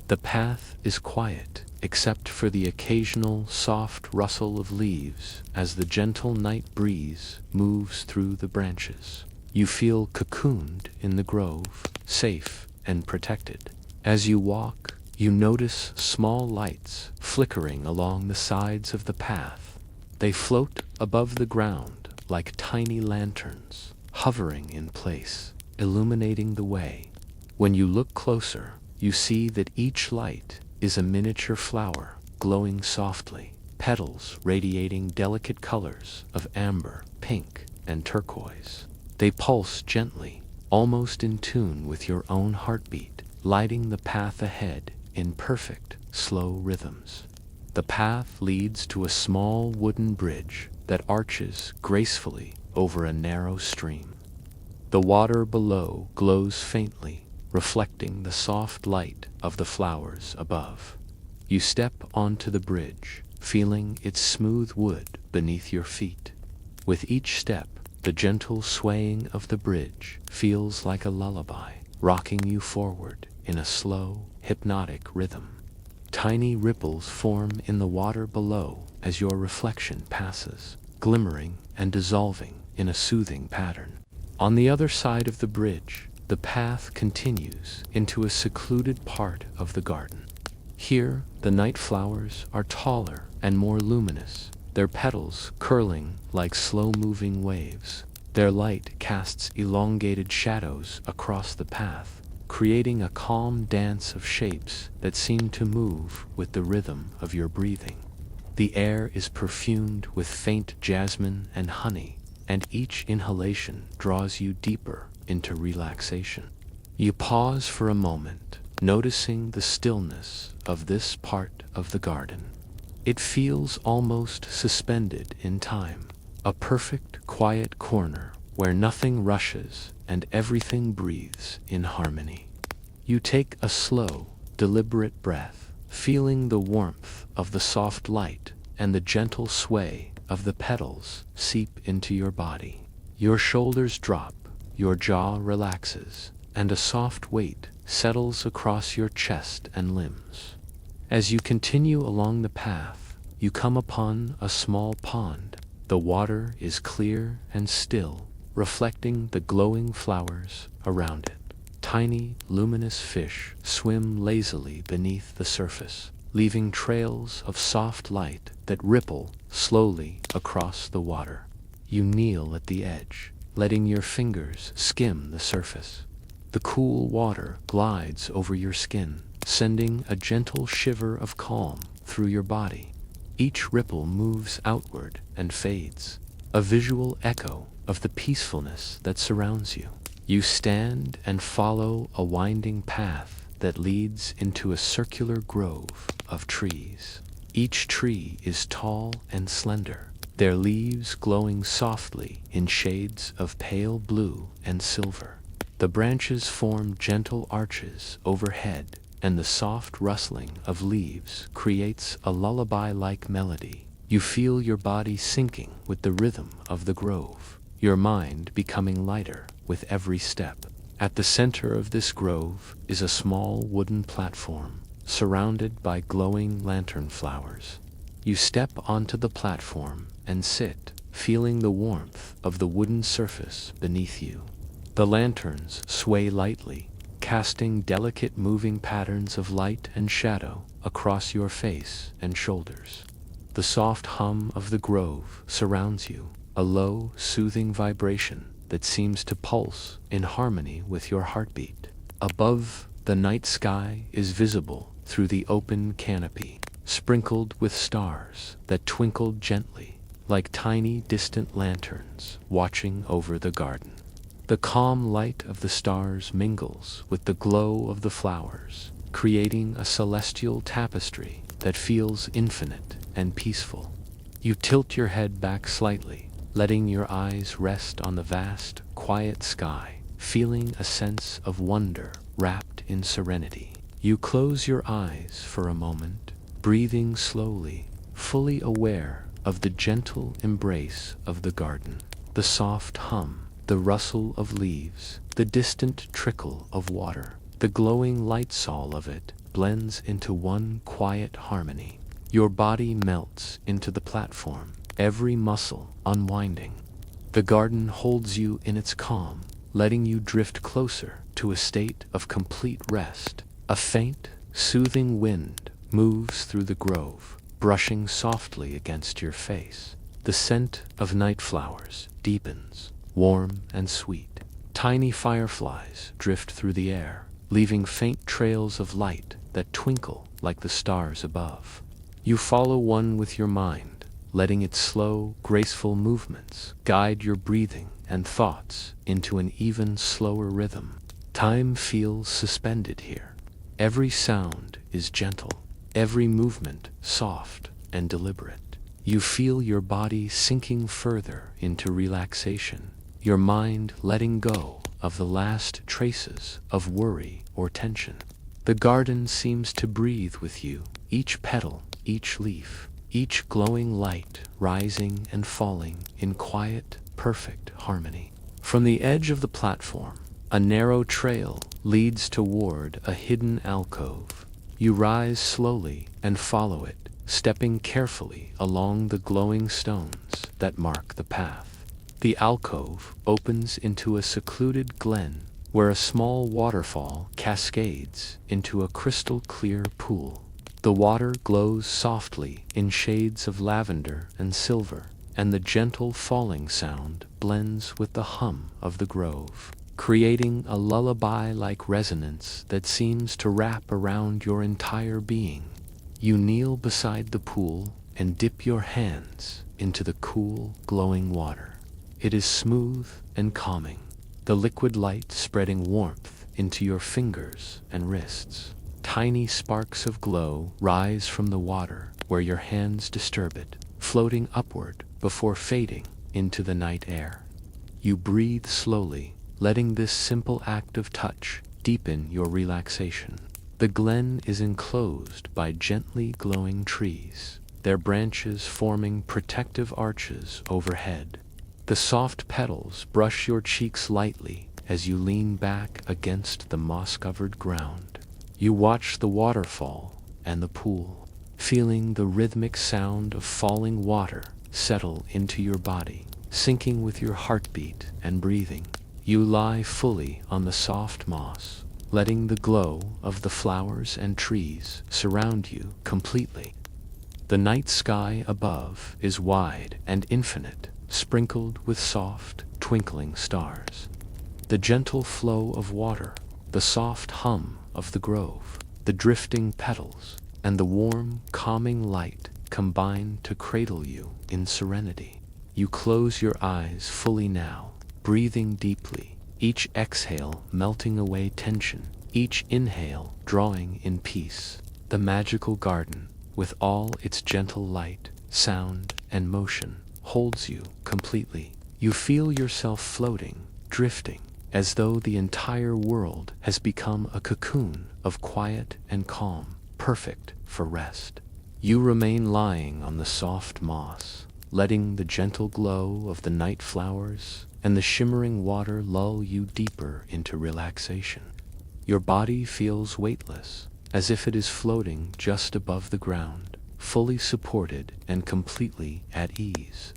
The path is quiet, except for the occasional soft rustle of leaves as the gentle night breeze moves through the branches. You feel cocooned in the grove, safe and protected. As you walk, you notice small lights flickering along the sides of the path. They float above the ground like tiny lanterns, hovering in place, illuminating the way. When you look closer, you see that each light is a miniature flower glowing softly, petals radiating delicate colors of amber, pink, and turquoise. They pulse gently, almost in tune with your own heartbeat, lighting the path ahead in perfect, slow rhythms. The path leads to a small wooden bridge that arches gracefully over a narrow stream. The water below glows faintly, reflecting the soft light of the flowers above. You step onto the bridge, feeling its smooth wood beneath your feet. With each step, the gentle swaying of the bridge feels like a lullaby, rocking you forward in a slow, hypnotic rhythm. Tiny ripples form in the water below as your reflection passes, glimmering and dissolving in a soothing pattern. On the other side of the bridge, the path continues into a secluded part of the garden. Here, the night flowers are taller and more luminous, their petals curling like slow-moving waves. Their light casts elongated shadows across the path, creating a calm dance of shapes that seem to move with the rhythm of your breathing. The air is perfumed with faint jasmine and honey, and each inhalation draws you deeper into relaxation. You pause for a moment, noticing the stillness of this part of the garden. It feels almost suspended in time, a perfect, quiet corner where nothing rushes and everything breathes in harmony. You take a slow, deliberate breath, feeling the warmth of the soft light and the gentle sway of the petals seep into your body. Your shoulders drop, your jaw relaxes, and a soft weight settles across your chest and limbs. As you continue along the path, you come upon a small pond. The water is clear and still, reflecting the glowing flowers around it. Tiny, luminous fish swim lazily beneath the surface, leaving trails of soft light that ripple slowly across the water. You kneel at the edge, letting your fingers skim the surface. The cool water glides over your skin, sending a gentle shiver of calm through your body. Each ripple moves outward and fades, a visual echo of the peacefulness that surrounds you. You stand and follow a winding path that leads into a circular grove of trees. Each tree is tall and slender, their leaves glowing softly in shades of pale blue and silver. The branches form gentle arches overhead, and the soft rustling of leaves creates a lullaby-like melody. You feel your body syncing with the rhythm of the grove, your mind becoming lighter with every step. At the center of this grove is a small wooden platform, surrounded by glowing lantern flowers. You step onto the platform and sit, feeling the warmth of the wooden surface beneath you. The lanterns sway lightly, casting delicate moving patterns of light and shadow across your face and shoulders. The soft hum of the grove surrounds you, a low, soothing vibration that seems to pulse in harmony with your heartbeat. Above, the night sky is visible through the open canopy, sprinkled with stars that twinkle gently like tiny distant lanterns watching over the garden. The calm light of the stars mingles with the glow of the flowers, creating a celestial tapestry that feels infinite and peaceful. You tilt your head back slightly, letting your eyes rest on the vast, quiet sky, feeling a sense of wonder wrapped in serenity. You close your eyes for a moment, breathing slowly, fully aware of the gentle embrace of the garden. The soft hum, the rustle of leaves, the distant trickle of water, the glowing light soul of it blends into one quiet harmony. Your body melts into the platform, every muscle unwinding. The garden holds you in its calm, letting you drift closer to a state of complete rest. A faint, soothing wind moves through the grove, brushing softly against your face. The scent of night flowers deepens, warm and sweet. Tiny fireflies drift through the air, leaving faint trails of light that twinkle like the stars above. You follow one with your mind, letting its slow, graceful movements guide your breathing and thoughts into an even slower rhythm. Time feels suspended here. Every sound is gentle, every movement soft and deliberate. You feel your body sinking further into relaxation, your mind letting go of the last traces of worry or tension. The garden seems to breathe with you, each petal, each leaf, each glowing light rising and falling in quiet, perfect harmony. From the edge of the platform, a narrow trail leads toward a hidden alcove. You rise slowly and follow it, stepping carefully along the glowing stones that mark the path. The alcove opens into a secluded glen where a small waterfall cascades into a crystal-clear pool. The water glows softly in shades of lavender and silver, and the gentle falling sound blends with the hum of the grove, creating a lullaby-like resonance that seems to wrap around your entire being. You kneel beside the pool and dip your hands into the cool, glowing water. It is smooth and calming, the liquid light spreading warmth into your fingers and wrists. Tiny sparks of glow rise from the water where your hands disturb it, floating upward before fading into the night air. You breathe slowly, letting this simple act of touch deepen your relaxation. The glen is enclosed by gently glowing trees, their branches forming protective arches overhead. The soft petals brush your cheeks lightly as you lean back against the moss-covered ground. You watch the waterfall and the pool, feeling the rhythmic sound of falling water settle into your body, syncing with your heartbeat and breathing. You lie fully on the soft moss, letting the glow of the flowers and trees surround you completely. The night sky above is wide and infinite, sprinkled with soft, twinkling stars. The gentle flow of water, the soft hum of the grove, the drifting petals, and the warm, calming light combine to cradle you in serenity. You close your eyes fully now, breathing deeply, each exhale melting away tension, each inhale drawing in peace. The magical garden, with all its gentle light, sound, and motion, holds you completely. You feel yourself floating, drifting, as though the entire world has become a cocoon of quiet and calm, perfect for rest. You remain lying on the soft moss, letting the gentle glow of the night flowers and the shimmering water lull you deeper into relaxation. Your body feels weightless, as if it is floating just above the ground, fully supported and completely at ease.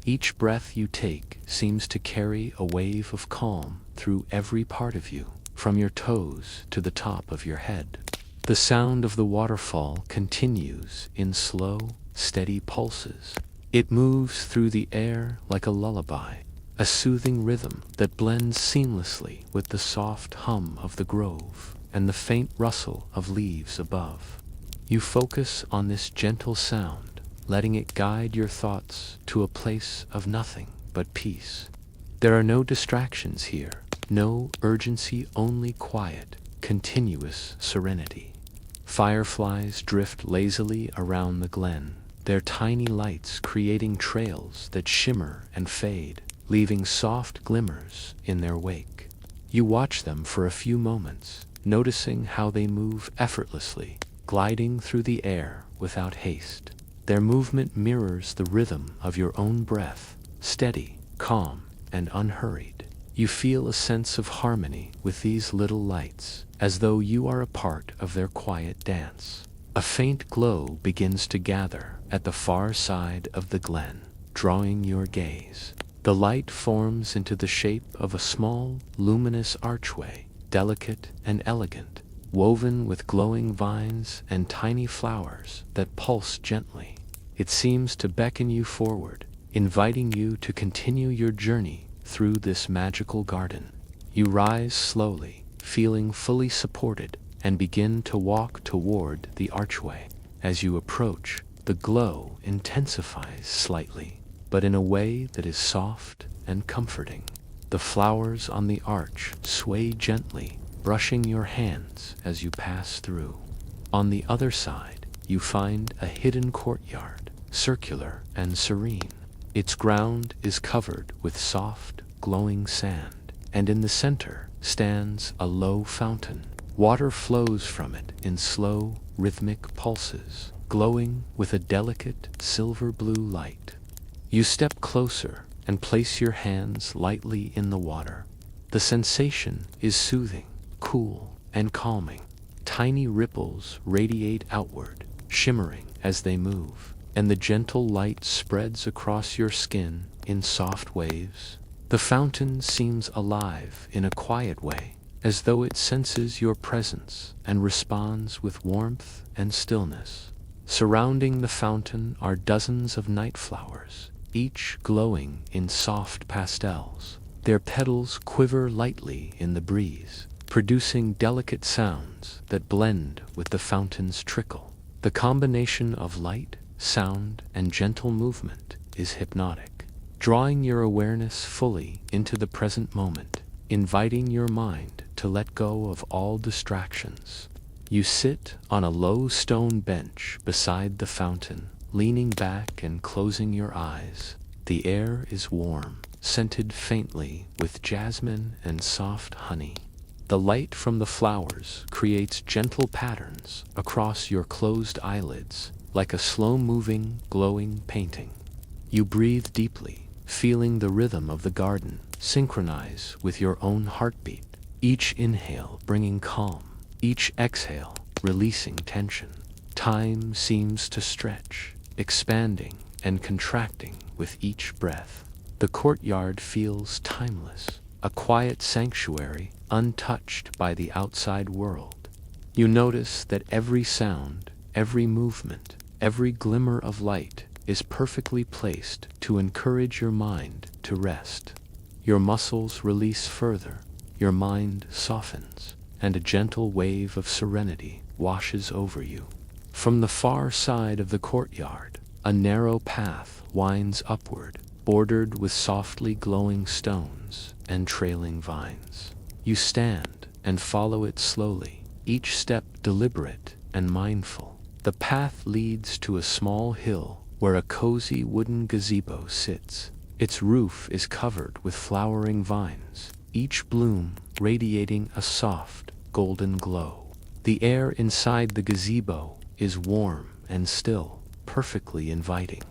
Each breath you take seems to carry a wave of calm through every part of you, from your toes to the top of your head. The sound of the waterfall continues in slow, steady pulses. It moves through the air like a lullaby, a soothing rhythm that blends seamlessly with the soft hum of the grove and the faint rustle of leaves above. You focus on this gentle sound, letting it guide your thoughts to a place of nothing but peace. There are no distractions here, no urgency, only quiet, continuous serenity. Fireflies drift lazily around the glen, their tiny lights creating trails that shimmer and fade, leaving soft glimmers in their wake. You watch them for a few moments, noticing how they move effortlessly, gliding through the air without haste. Their movement mirrors the rhythm of your own breath, steady, calm, and unhurried. You feel a sense of harmony with these little lights, as though you are a part of their quiet dance. A faint glow begins to gather at the far side of the glen, drawing your gaze. The light forms into the shape of a small, luminous archway, delicate and elegant, woven with glowing vines and tiny flowers that pulse gently. It seems to beckon you forward, inviting you to continue your journey through this magical garden. You rise slowly, feeling fully supported, and begin to walk toward the archway. As you approach, the glow intensifies slightly, but in a way that is soft and comforting. The flowers on the arch sway gently, brushing your hands as you pass through. On the other side, you find a hidden courtyard, circular and serene. Its ground is covered with soft, glowing sand, and in the center stands a low fountain. Water flows from it in slow, rhythmic pulses, glowing with a delicate silver blue light. You step closer and place your hands lightly in the water. The sensation is soothing, cool, and calming. Tiny ripples radiate outward, shimmering as they move, and the gentle light spreads across your skin in soft waves. The fountain seems alive in a quiet way, as though it senses your presence and responds with warmth and stillness. Surrounding the fountain are dozens of night flowers, each glowing in soft pastels. Their petals quiver lightly in the breeze, producing delicate sounds that blend with the fountain's trickle. The combination of light, sound, and gentle movement is hypnotic, drawing your awareness fully into the present moment, inviting your mind to let go of all distractions. You sit on a low stone bench beside the fountain, leaning back and closing your eyes. The air is warm, scented faintly with jasmine and soft honey. The light from the flowers creates gentle patterns across your closed eyelids, like a slow-moving, glowing painting. You breathe deeply, feeling the rhythm of the garden synchronize with your own heartbeat, each inhale bringing calm, each exhale releasing tension. Time seems to stretch, expanding and contracting with each breath. The courtyard feels timeless, a quiet sanctuary untouched by the outside world. You notice that every sound, every movement, every glimmer of light is perfectly placed to encourage your mind to rest. Your muscles release further, your mind softens, and a gentle wave of serenity washes over you. From the far side of the courtyard, a narrow path winds upward, bordered with softly glowing stones and trailing vines. You stand and follow it slowly, each step deliberate and mindful. The path leads to a small hill where a cozy wooden gazebo sits. Its roof is covered with flowering vines, each bloom radiating a soft, golden glow. The air inside the gazebo is warm and still, perfectly inviting.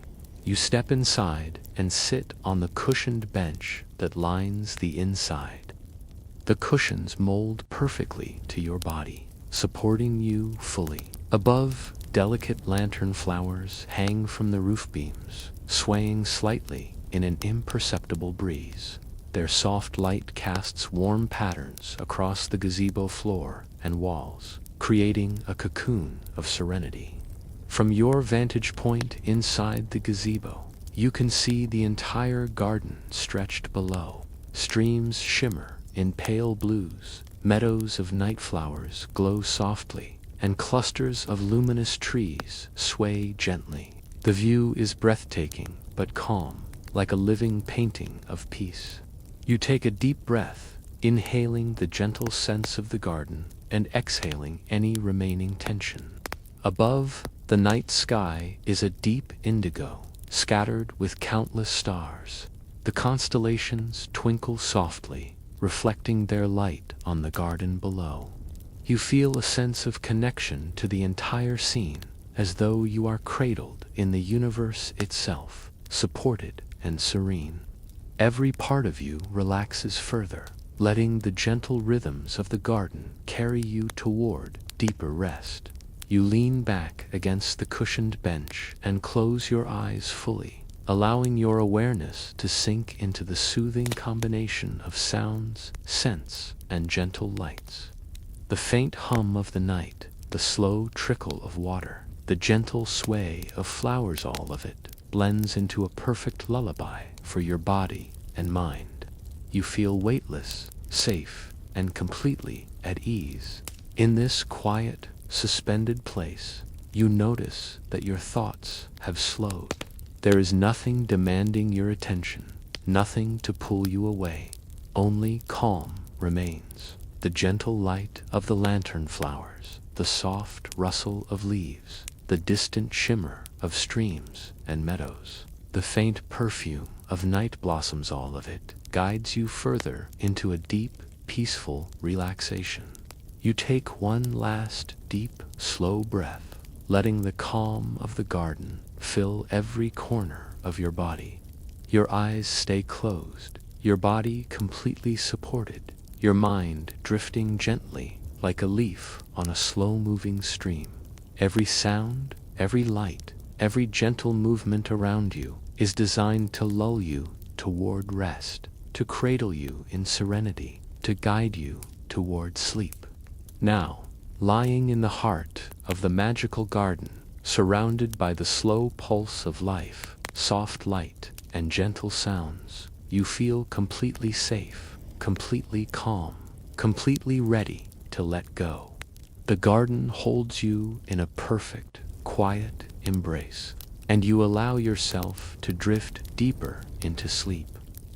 You step inside and sit on the cushioned bench that lines the inside. The cushions mold perfectly to your body, supporting you fully. Above, delicate lantern flowers hang from the roof beams, swaying slightly in an imperceptible breeze. Their soft light casts warm patterns across the gazebo floor and walls, creating a cocoon of serenity. From your vantage point inside the gazebo, you can see the entire garden stretched below. Streams shimmer in pale blues, meadows of night flowers glow softly, and clusters of luminous trees sway gently. The view is breathtaking but calm, like a living painting of peace. You take a deep breath, inhaling the gentle scents of the garden and exhaling any remaining tension. Above, the night sky is a deep indigo, scattered with countless stars. The constellations twinkle softly, reflecting their light on the garden below. You feel a sense of connection to the entire scene, as though you are cradled in the universe itself, supported and serene. Every part of you relaxes further, letting the gentle rhythms of the garden carry you toward deeper rest. You lean back against the cushioned bench and close your eyes fully, allowing your awareness to sink into the soothing combination of sounds, scents, and gentle lights. The faint hum of the night, the slow trickle of water, the gentle sway of flowers, all of it blends into a perfect lullaby for your body and mind. You feel weightless, safe, and completely at ease. In this quiet, suspended place, you notice that your thoughts have slowed. There is nothing demanding your attention, nothing to pull you away. Only calm remains. The gentle light of the lantern flowers, the soft rustle of leaves, the distant shimmer of streams and meadows, the faint perfume of night blossoms, all of it guides you further into a deep, peaceful relaxation. You take one last deep, slow breath, letting the calm of the garden fill every corner of your body. Your eyes stay closed, your body completely supported, your mind drifting gently like a leaf on a slow-moving stream. Every sound, every light, every gentle movement around you is designed to lull you toward rest, to cradle you in serenity, to guide you toward sleep. Now, lying in the heart of the magical garden, surrounded by the slow pulse of life, soft light, and gentle sounds, you feel completely safe, completely calm, completely ready to let go. The garden holds you in a perfect, quiet embrace, and you allow yourself to drift deeper into sleep,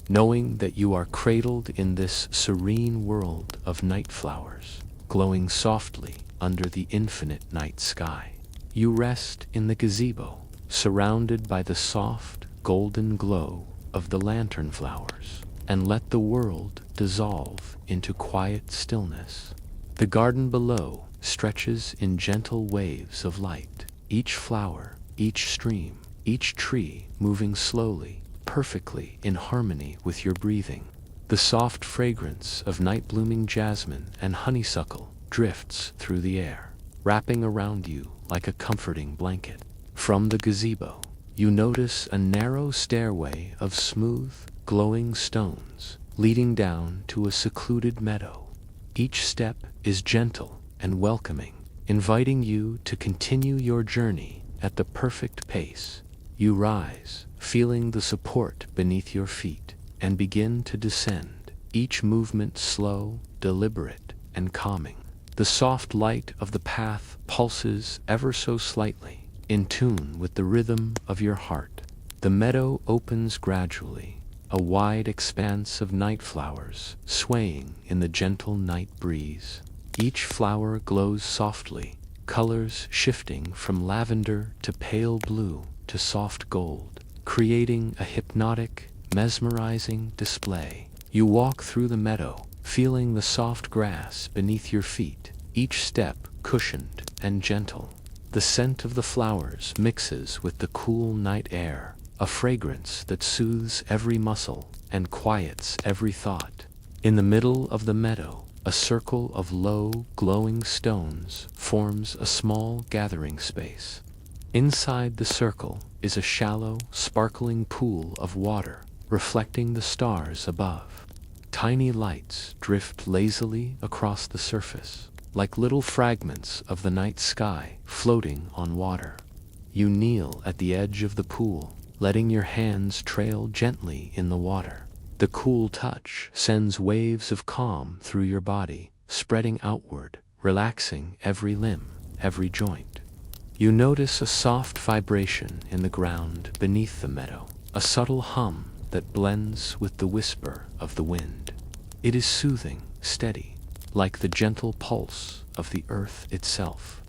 knowing that you are cradled in this serene world of night flowers, glowing softly under the infinite night sky. You rest in the gazebo, surrounded by the soft, golden glow of the lantern flowers, and let the world dissolve into quiet stillness. The garden below stretches in gentle waves of light, each flower, each stream, each tree moving slowly, perfectly in harmony with your breathing. The soft fragrance of night-blooming jasmine and honeysuckle drifts through the air, wrapping around you like a comforting blanket. From the gazebo, you notice a narrow stairway of smooth, glowing stones leading down to a secluded meadow. Each step is gentle and welcoming, inviting you to continue your journey at the perfect pace. You rise, feeling the support beneath your feet, and begin to descend, each movement slow, deliberate, and calming. The soft light of the path pulses ever so slightly, in tune with the rhythm of your heart. The meadow opens gradually, a wide expanse of night flowers swaying in the gentle night breeze. Each flower glows softly, colors shifting from lavender to pale blue to soft gold, creating a hypnotic, mesmerizing display. You walk through the meadow, feeling the soft grass beneath your feet, each step cushioned and gentle. The scent of the flowers mixes with the cool night air, a fragrance that soothes every muscle and quiets every thought. In the middle of the meadow, a circle of low, glowing stones forms a small gathering space. Inside the circle is a shallow, sparkling pool of water, reflecting the stars above. Tiny lights drift lazily across the surface, like little fragments of the night sky floating on water. You kneel at the edge of the pool, letting your hands trail gently in the water. The cool touch sends waves of calm through your body, spreading outward, relaxing every limb, every joint. You notice a soft vibration in the ground beneath the meadow, a subtle hum that blends with the whisper of the wind. It is soothing, steady, like the gentle pulse of the earth itself.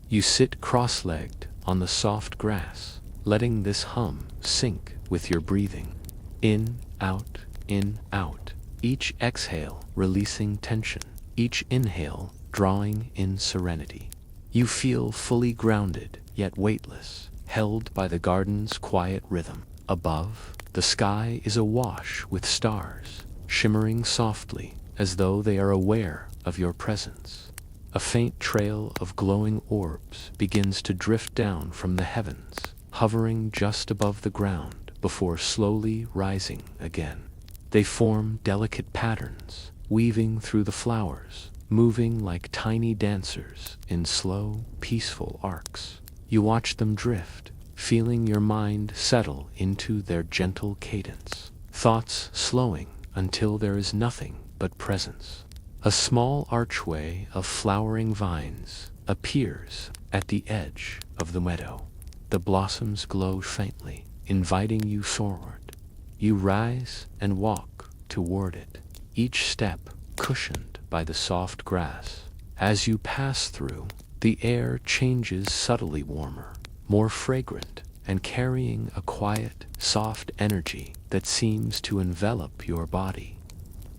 You sit cross-legged on the soft grass, letting this hum sync with your breathing. In, out, each exhale releasing tension, each inhale drawing in serenity. You feel fully grounded, yet weightless, held by the garden's quiet rhythm. Above, the sky is awash with stars, shimmering softly as though they are aware of your presence. A faint trail of glowing orbs begins to drift down from the heavens, hovering just above the ground before slowly rising again. They form delicate patterns, weaving through the flowers, moving like tiny dancers in slow, peaceful arcs. You watch them drift, feeling your mind settle into their gentle cadence, thoughts slowing until there is nothing but presence. A small archway of flowering vines appears at the edge of the meadow. The blossoms glow faintly, inviting you forward. You rise and walk toward it, each step cushioned by the soft grass. As you pass through, the air changes subtly warmer, more fragrant, and carrying a quiet, soft energy that seems to envelop your body.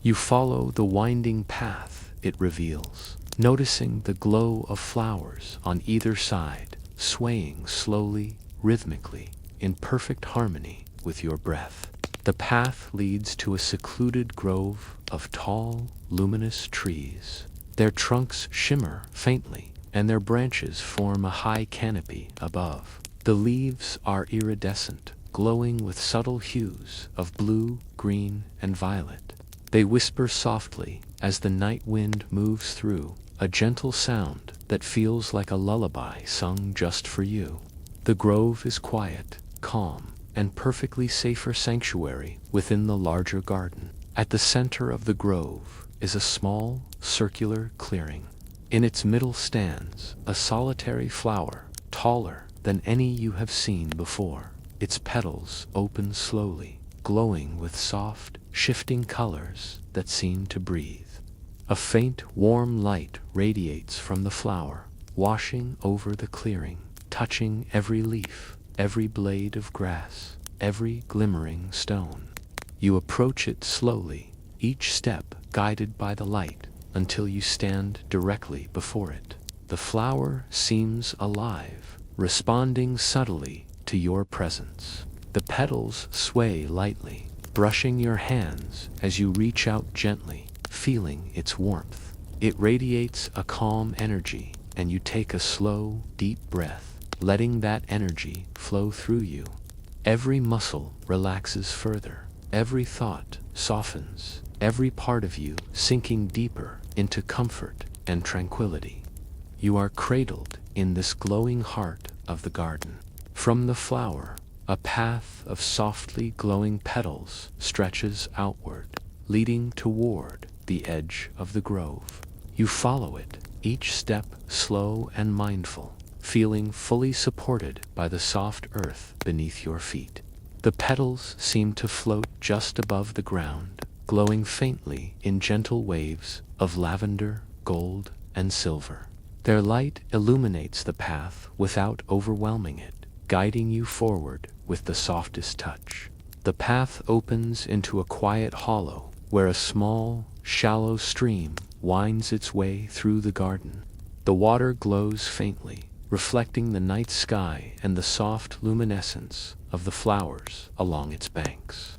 You follow the winding path it reveals, noticing the glow of flowers on either side, swaying slowly, rhythmically, in perfect harmony with your breath. The path leads to a secluded grove of tall, luminous trees. Their trunks shimmer faintly, and their branches form a high canopy above. The leaves are iridescent, glowing with subtle hues of blue, green, and violet. They whisper softly as the night wind moves through, a gentle sound that feels like a lullaby sung just for you. The grove is quiet, calm, and perfectly safer sanctuary within the larger garden. At the center of the grove is a small, circular clearing. In its middle stands a solitary flower, taller than any you have seen before. Its petals open slowly, glowing with soft, shifting colors that seem to breathe. A faint, warm light radiates from the flower, washing over the clearing, touching every leaf, every blade of grass, every glimmering stone. You approach it slowly, each step guided by the light, until you stand directly before it. The flower seems alive, responding subtly to your presence. The petals sway lightly, brushing your hands as you reach out gently, feeling its warmth. It radiates a calm energy, and you take a slow, deep breath, letting that energy flow through you. Every muscle relaxes further, every thought softens, every part of you sinking deeper into comfort and tranquility. You are cradled in this glowing heart of the garden. From the flower, a path of softly glowing petals stretches outward, leading toward the edge of the grove. You follow it, each step slow and mindful, feeling fully supported by the soft earth beneath your feet. The petals seem to float just above the ground, glowing faintly in gentle waves of lavender, gold, and silver. Their light illuminates the path without overwhelming it, guiding you forward with the softest touch. The path opens into a quiet hollow where a small, shallow stream winds its way through the garden. The water glows faintly, reflecting the night sky and the soft luminescence of the flowers along its banks.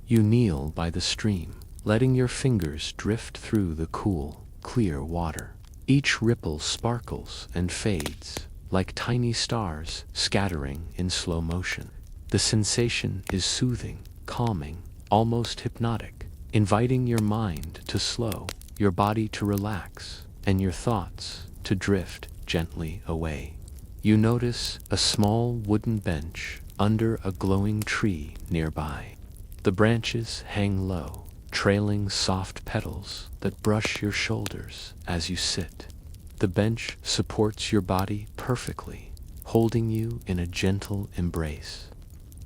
You kneel by the stream, letting your fingers drift through the cool, clear water. Each ripple sparkles and fades, like tiny stars scattering in slow motion. The sensation is soothing, calming, almost hypnotic, inviting your mind to slow, your body to relax, and your thoughts to drift gently away. You notice a small wooden bench under a glowing tree nearby. The branches hang low, trailing soft petals that brush your shoulders as you sit. The bench supports your body perfectly, holding you in a gentle embrace.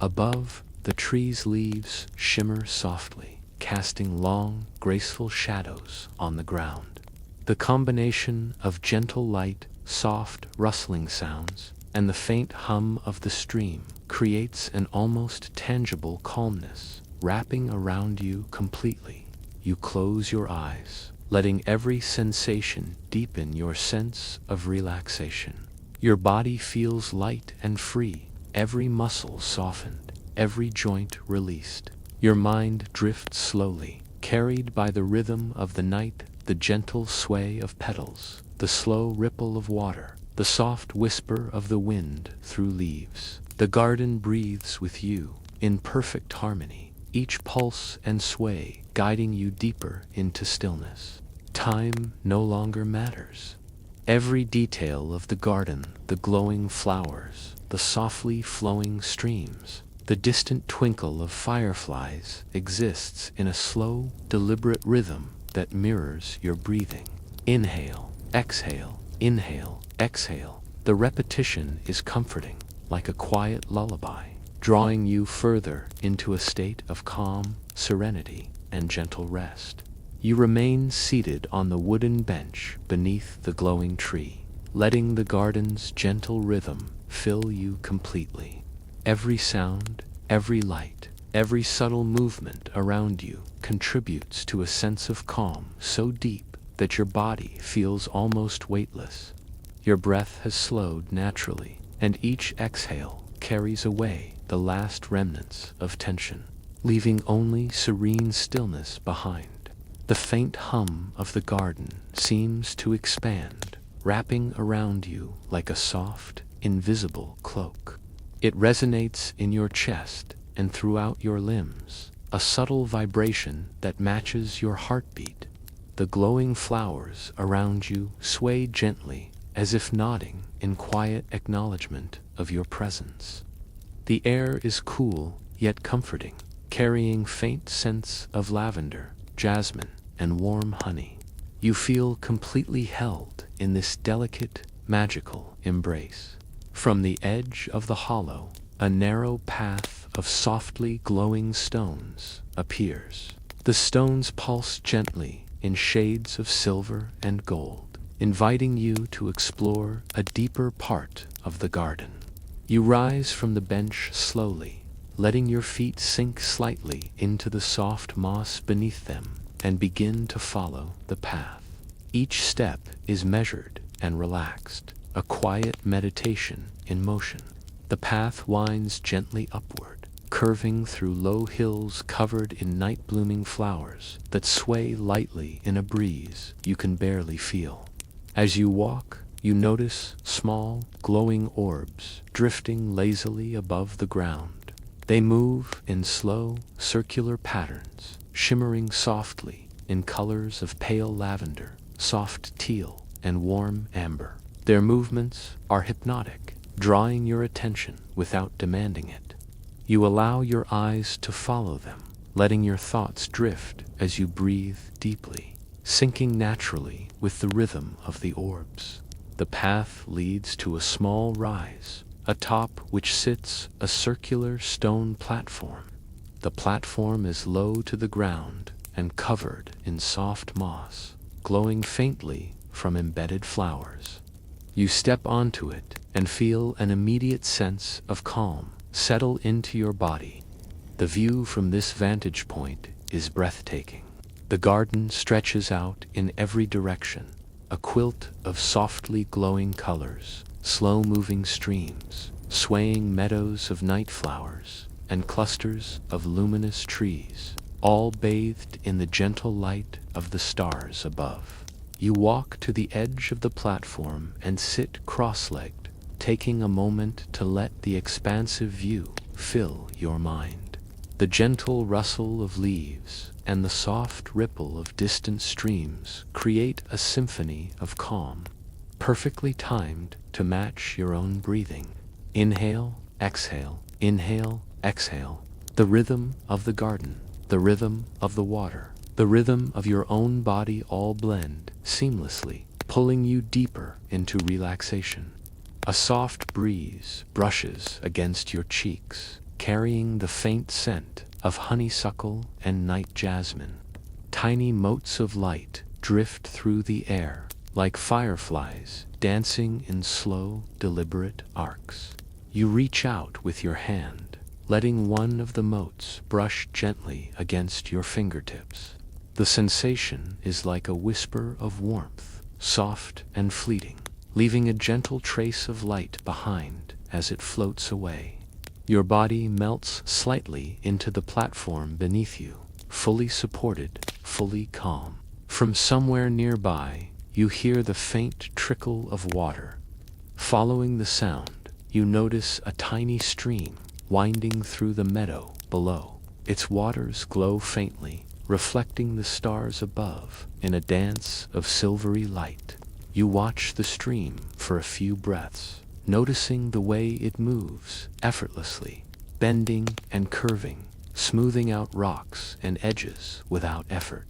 Above, the tree's leaves shimmer softly, casting long, graceful shadows on the ground. The combination of gentle light, soft, rustling sounds, and the faint hum of the stream creates an almost tangible calmness, wrapping around you completely. You close your eyes, letting every sensation deepen your sense of relaxation. Your body feels light and free, every muscle softened, every joint released. Your mind drifts slowly, carried by the rhythm of the night, the gentle sway of petals, the slow ripple of water, the soft whisper of the wind through leaves. The garden breathes with you, in perfect harmony, each pulse and sway guiding you deeper into stillness. Time no longer matters. Every detail of the garden, the glowing flowers, the softly flowing streams, the distant twinkle of fireflies exists in a slow, deliberate rhythm that mirrors your breathing. Inhale, exhale, inhale, exhale. The repetition is comforting, like a quiet lullaby, drawing you further into a state of calm, serenity, and gentle rest. You remain seated on the wooden bench beneath the glowing tree, letting the garden's gentle rhythm fill you completely. Every sound, every light, every subtle movement around you contributes to a sense of calm so deep that your body feels almost weightless. Your breath has slowed naturally, and each exhale carries away the last remnants of tension, leaving only serene stillness behind. The faint hum of the garden seems to expand, wrapping around you like a soft, invisible cloak. It resonates in your chest and throughout your limbs, a subtle vibration that matches your heartbeat. The glowing flowers around you sway gently, as if nodding in quiet acknowledgement of your presence. The air is cool yet comforting, carrying faint scents of lavender, jasmine, and warm honey. You feel completely held in this delicate, magical embrace. From the edge of the hollow, a narrow path of softly glowing stones appears. The stones pulse gently in shades of silver and gold, inviting you to explore a deeper part of the garden. You rise from the bench slowly, letting your feet sink slightly into the soft moss beneath them, and begin to follow the path. Each step is measured and relaxed, a quiet meditation in motion. The path winds gently upward, curving through low hills covered in night-blooming flowers that sway lightly in a breeze you can barely feel. As you walk, you notice small, glowing orbs drifting lazily above the ground. They move in slow, circular patterns, shimmering softly in colors of pale lavender, soft teal, and warm amber. Their movements are hypnotic, drawing your attention without demanding it. You allow your eyes to follow them, letting your thoughts drift as you breathe deeply. syncing naturally with the rhythm of the orbs. The path leads to a small rise, atop which sits a circular stone platform. The platform is low to the ground and covered in soft moss, glowing faintly from embedded flowers. You step onto it and feel an immediate sense of calm settle into your body. The view from this vantage point is breathtaking. The garden stretches out in every direction, a quilt of softly glowing colors, slow-moving streams, swaying meadows of night flowers, and clusters of luminous trees, all bathed in the gentle light of the stars above. You walk to the edge of the platform and sit cross-legged, taking a moment to let the expansive view fill your mind. The gentle rustle of leaves and the soft ripple of distant streams create a symphony of calm, perfectly timed to match your own breathing. Inhale, exhale, inhale, exhale. The rhythm of the garden, the rhythm of the water, the rhythm of your own body all blend seamlessly, pulling you deeper into relaxation. A soft breeze brushes against your cheeks, carrying the faint scent of honeysuckle and night jasmine. Tiny motes of light drift through the air, like fireflies dancing in slow, deliberate arcs. You reach out with your hand, letting one of the motes brush gently against your fingertips. The sensation is like a whisper of warmth, soft and fleeting, leaving a gentle trace of light behind as it floats away. Your body melts slightly into the platform beneath you, fully supported, fully calm. From somewhere nearby, you hear the faint trickle of water. Following the sound, you notice a tiny stream winding through the meadow below. Its waters glow faintly, reflecting the stars above in a dance of silvery light. You watch the stream for a few breaths, noticing the way it moves effortlessly, bending and curving, smoothing out rocks and edges without effort.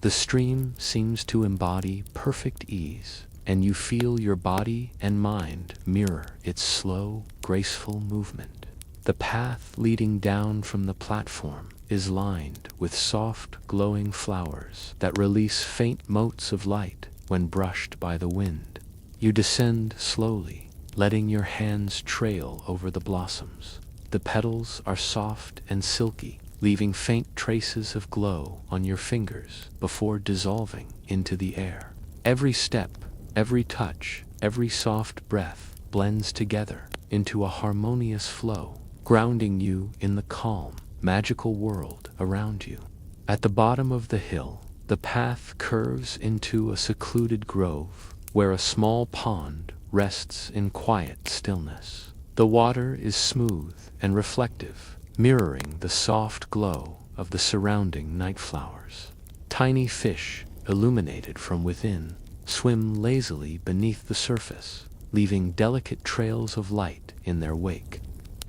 The stream seems to embody perfect ease, and you feel your body and mind mirror its slow, graceful movement. The path leading down from the platform is lined with soft, glowing flowers that release faint motes of light when brushed by the wind. You descend slowly, letting your hands trail over the blossoms. The petals are soft and silky, leaving faint traces of glow on your fingers before dissolving into the air. Every step, every touch, every soft breath blends together into a harmonious flow, grounding you in the calm, magical world around you. At the bottom of the hill, the path curves into a secluded grove where a small pond rests in quiet stillness. The water is smooth and reflective, mirroring the soft glow of the surrounding night flowers. Tiny fish, illuminated from within, swim lazily beneath the surface, leaving delicate trails of light in their wake.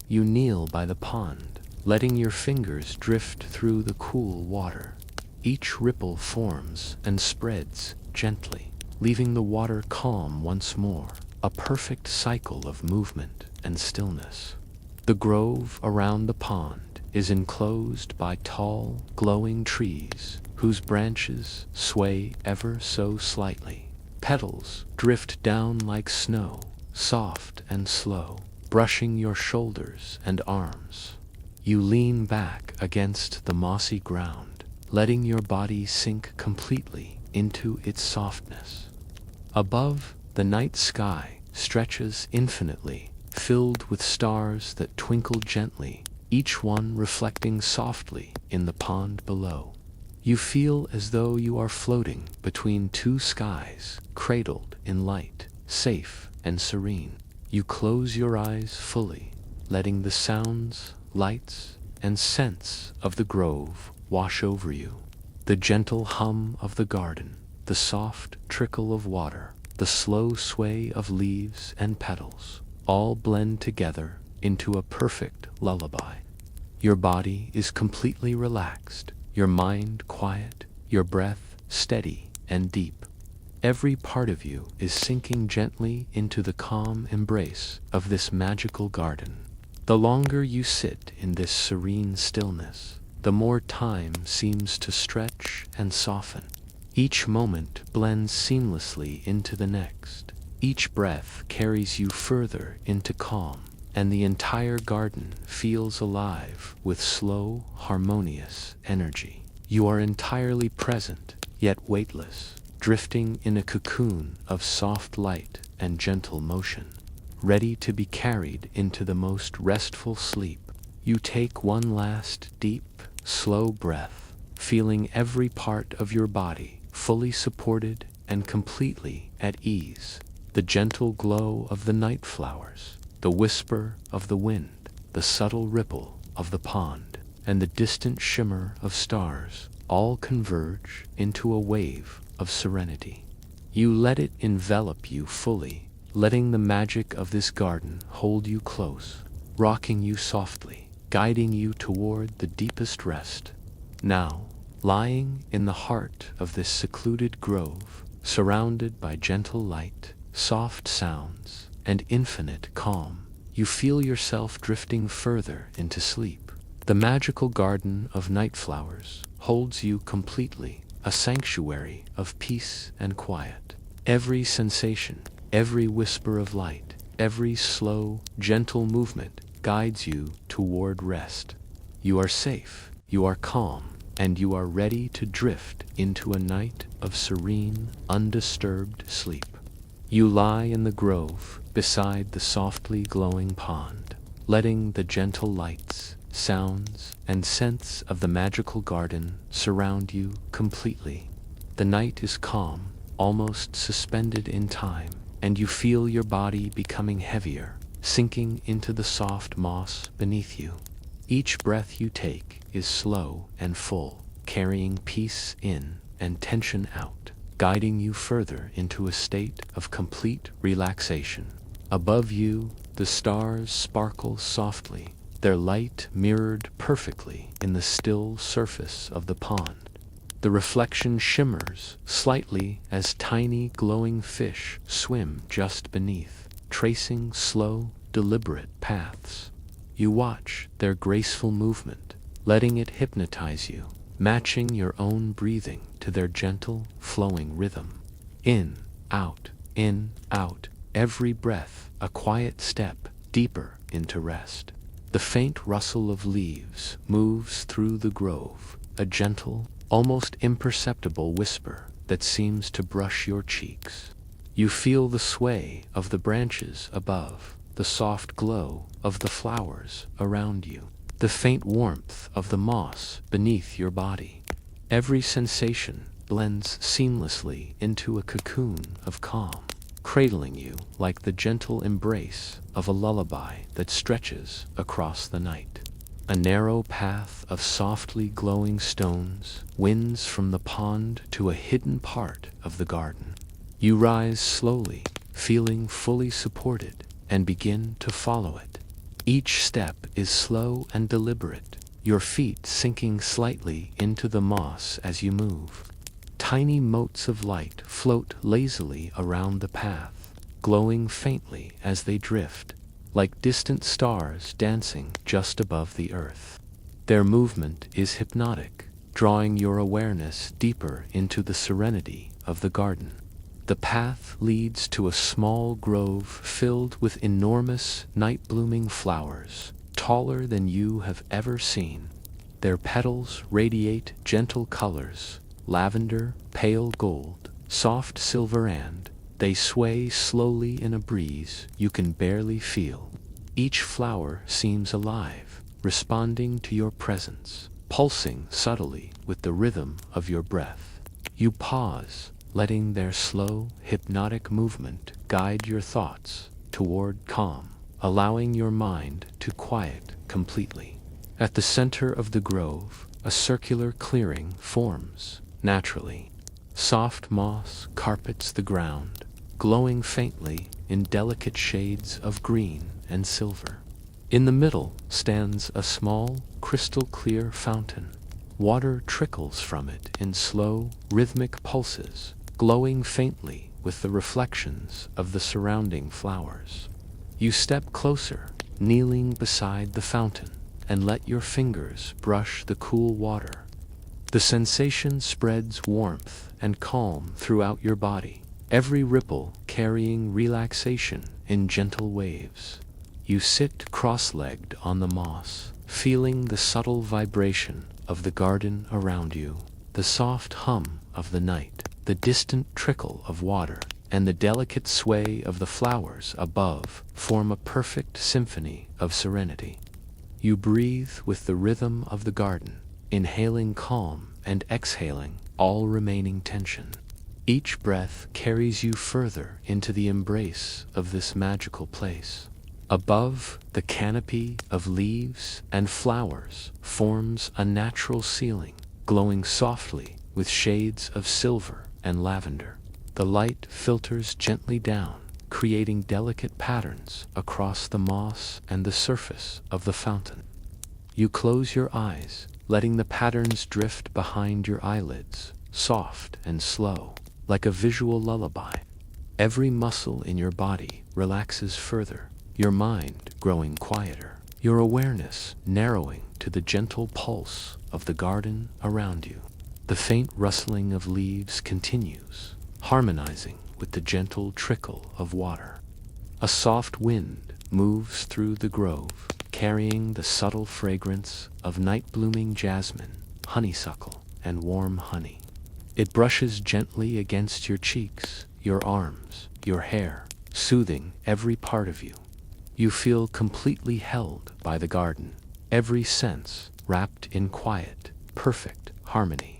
You kneel by the pond, letting your fingers drift through the cool water. Each ripple forms and spreads gently, leaving the water calm once more, a perfect cycle of movement and stillness. The grove around the pond is enclosed by tall, glowing trees whose branches sway ever so slightly. Petals drift down like snow, soft and slow, brushing your shoulders and arms. You lean back against the mossy ground, letting your body sink completely into its softness. Above, the night sky stretches infinitely, filled with stars that twinkle gently, each one reflecting softly in the pond below. You feel as though you are floating between two skies, cradled in light, safe and serene. You close your eyes fully, letting the sounds, lights, and scents of the grove wash over you. The gentle hum of the garden, the soft trickle of water, the slow sway of leaves and petals, all blend together into a perfect lullaby. Your body is completely relaxed, your mind quiet, your breath steady and deep. Every part of you is sinking gently into the calm embrace of this magical garden. The longer you sit in this serene stillness, the more time seems to stretch and soften. Each moment blends seamlessly into the next. Each breath carries you further into calm, and the entire garden feels alive with slow, harmonious energy. You are entirely present, yet weightless, drifting in a cocoon of soft light and gentle motion, ready to be carried into the most restful sleep. You take one last deep, slow breath, feeling every part of your body fully supported and completely at ease. The gentle glow of the night flowers, the whisper of the wind, the subtle ripple of the pond, and the distant shimmer of stars all converge into a wave of serenity. You let it envelop you fully, letting the magic of this garden hold you close, rocking you softly, guiding you toward the deepest rest. Now, lying in the heart of this secluded grove, surrounded by gentle light, soft sounds, and infinite calm, you feel yourself drifting further into sleep. The magical garden of night flowers holds you completely, a sanctuary of peace and quiet. Every sensation, every whisper of light, every slow, gentle movement guides you toward rest. You are safe, you are calm, and you are ready to drift into a night of serene, undisturbed sleep. You lie in the grove beside the softly glowing pond, letting the gentle lights, sounds, and scents of the magical garden surround you completely. The night is calm, almost suspended in time, and you feel your body becoming heavier, sinking into the soft moss beneath you. Each breath you take is slow and full, carrying peace in and tension out, guiding you further into a state of complete relaxation. Above you, the stars sparkle softly, their light mirrored perfectly in the still surface of the pond. The reflection shimmers slightly as tiny glowing fish swim just beneath, tracing slow, deliberate paths. You watch their graceful movement, letting it hypnotize you, matching your own breathing to their gentle, flowing rhythm. In, out, every breath a quiet step deeper into rest. The faint rustle of leaves moves through the grove, a gentle, almost imperceptible whisper that seems to brush your cheeks. You feel the sway of the branches above, the soft glow of the flowers around you, the faint warmth of the moss beneath your body. Every sensation blends seamlessly into a cocoon of calm, cradling you like the gentle embrace of a lullaby that stretches across the night. A narrow path of softly glowing stones winds from the pond to a hidden part of the garden. You rise slowly, feeling fully supported, and begin to follow it. Each step is slow and deliberate, your feet sinking slightly into the moss as you move. Tiny motes of light float lazily around the path, glowing faintly as they drift, like distant stars dancing just above the earth. Their movement is hypnotic, drawing your awareness deeper into the serenity of the garden. The path leads to a small grove filled with enormous night-blooming flowers, taller than you have ever seen. Their petals radiate gentle colors, lavender, pale gold, soft silver, and they sway slowly in a breeze you can barely feel. Each flower seems alive, responding to your presence, pulsing subtly with the rhythm of your breath. You pause, letting their slow, hypnotic movement guide your thoughts toward calm, allowing your mind to quiet completely. At the center of the grove, a circular clearing forms naturally. Soft moss carpets the ground, glowing faintly in delicate shades of green and silver. In the middle stands a small, crystal-clear fountain. Water trickles from it in slow, rhythmic pulses, glowing faintly with the reflections of the surrounding flowers. You step closer, kneeling beside the fountain, and let your fingers brush the cool water. The sensation spreads warmth and calm throughout your body, every ripple carrying relaxation in gentle waves. You sit cross-legged on the moss, feeling the subtle vibration of the garden around you, the soft hum of the night, the distant trickle of water, and the delicate sway of the flowers above form a perfect symphony of serenity. You breathe with the rhythm of the garden, inhaling calm and exhaling all remaining tension. Each breath carries you further into the embrace of this magical place. Above, the canopy of leaves and flowers forms a natural ceiling, glowing softly with shades of silver and lavender. The light filters gently down, creating delicate patterns across the moss and the surface of the fountain. You close your eyes, letting the patterns drift behind your eyelids, soft and slow, like a visual lullaby. Every muscle in your body relaxes further, your mind growing quieter, your awareness narrowing to the gentle pulse of the garden around you. The faint rustling of leaves continues, harmonizing with the gentle trickle of water. A soft wind moves through the grove, carrying the subtle fragrance of night-blooming jasmine, honeysuckle, and warm honey. It brushes gently against your cheeks, your arms, your hair, soothing every part of you. You feel completely held by the garden, every sense wrapped in quiet, perfect harmony.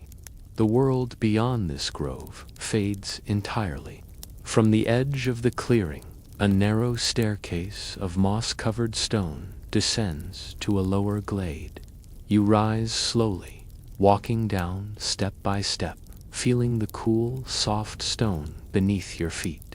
The world beyond this grove fades entirely. From the edge of the clearing, a narrow staircase of moss-covered stone descends to a lower glade. You rise slowly, walking down step by step, feeling the cool, soft stone beneath your feet.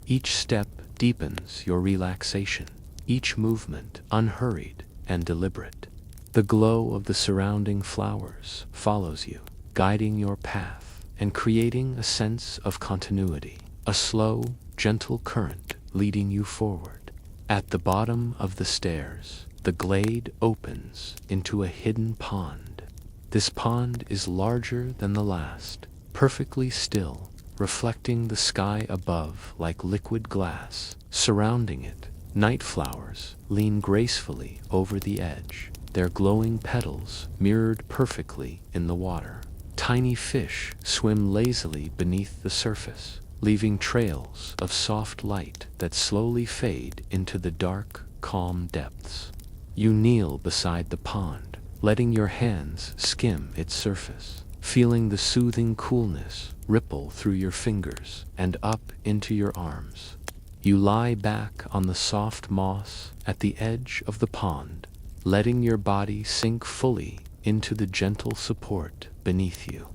Each step deepens your relaxation, each movement unhurried and deliberate. The glow of the surrounding flowers follows you, guiding your path and creating a sense of continuity, a slow, gentle current leading you forward. At the bottom of the stairs, the glade opens into a hidden pond. This pond is larger than the last, perfectly still, reflecting the sky above like liquid glass. Surrounding it, night flowers lean gracefully over the edge, their glowing petals mirrored perfectly in the water. Tiny fish swim lazily beneath the surface, leaving trails of soft light that slowly fade into the dark, calm depths. You kneel beside the pond, letting your hands skim its surface, feeling the soothing coolness ripple through your fingers and up into your arms. You lie back on the soft moss at the edge of the pond, letting your body sink fully into the gentle support beneath you.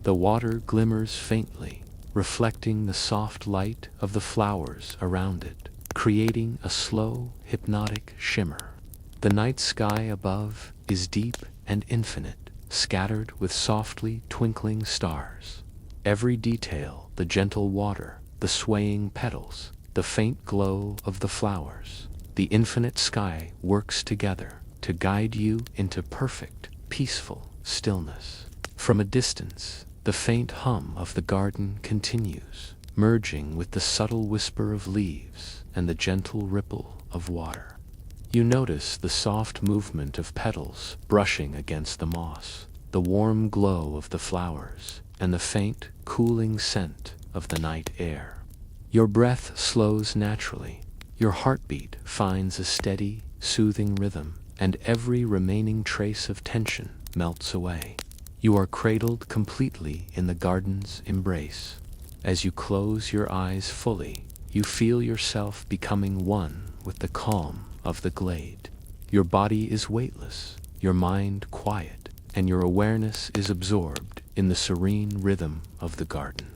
The water glimmers faintly, reflecting the soft light of the flowers around it, creating a slow, hypnotic shimmer. The night sky above is deep and infinite, scattered with softly twinkling stars. Every detail, the gentle water, the swaying petals, the faint glow of the flowers, the infinite sky works together to guide you into perfect, peaceful stillness. From a distance, the faint hum of the garden continues, merging with the subtle whisper of leaves and the gentle ripple of water. You notice the soft movement of petals brushing against the moss, the warm glow of the flowers, and the faint, cooling scent of the night air. Your breath slows naturally, your heartbeat finds a steady, soothing rhythm, and every remaining trace of tension melts away. You are cradled completely in the garden's embrace. As you close your eyes fully, you feel yourself becoming one with the calm of the glade. Your body is weightless, your mind quiet, and your awareness is absorbed in the serene rhythm of the garden.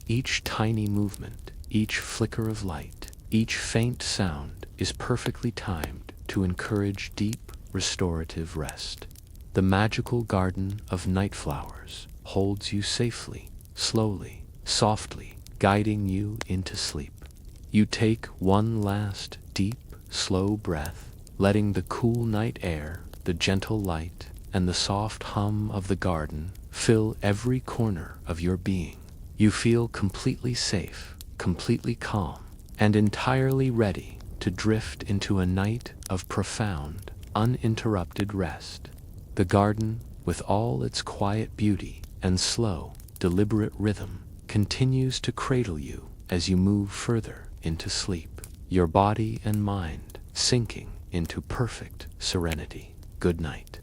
Each tiny movement, each flicker of light, each faint sound is perfectly timed to encourage deep, restorative rest. The magical garden of night flowers holds you safely, slowly, softly guiding you into sleep. You take one last deep, slow breath, letting the cool night air, the gentle light, and the soft hum of the garden fill every corner of your being. You feel completely safe, completely calm, and entirely ready to drift into a night of profound, uninterrupted rest. The garden, with all its quiet beauty and slow, deliberate rhythm, continues to cradle you as you move further into sleep, your body and mind sinking into perfect serenity. Good night.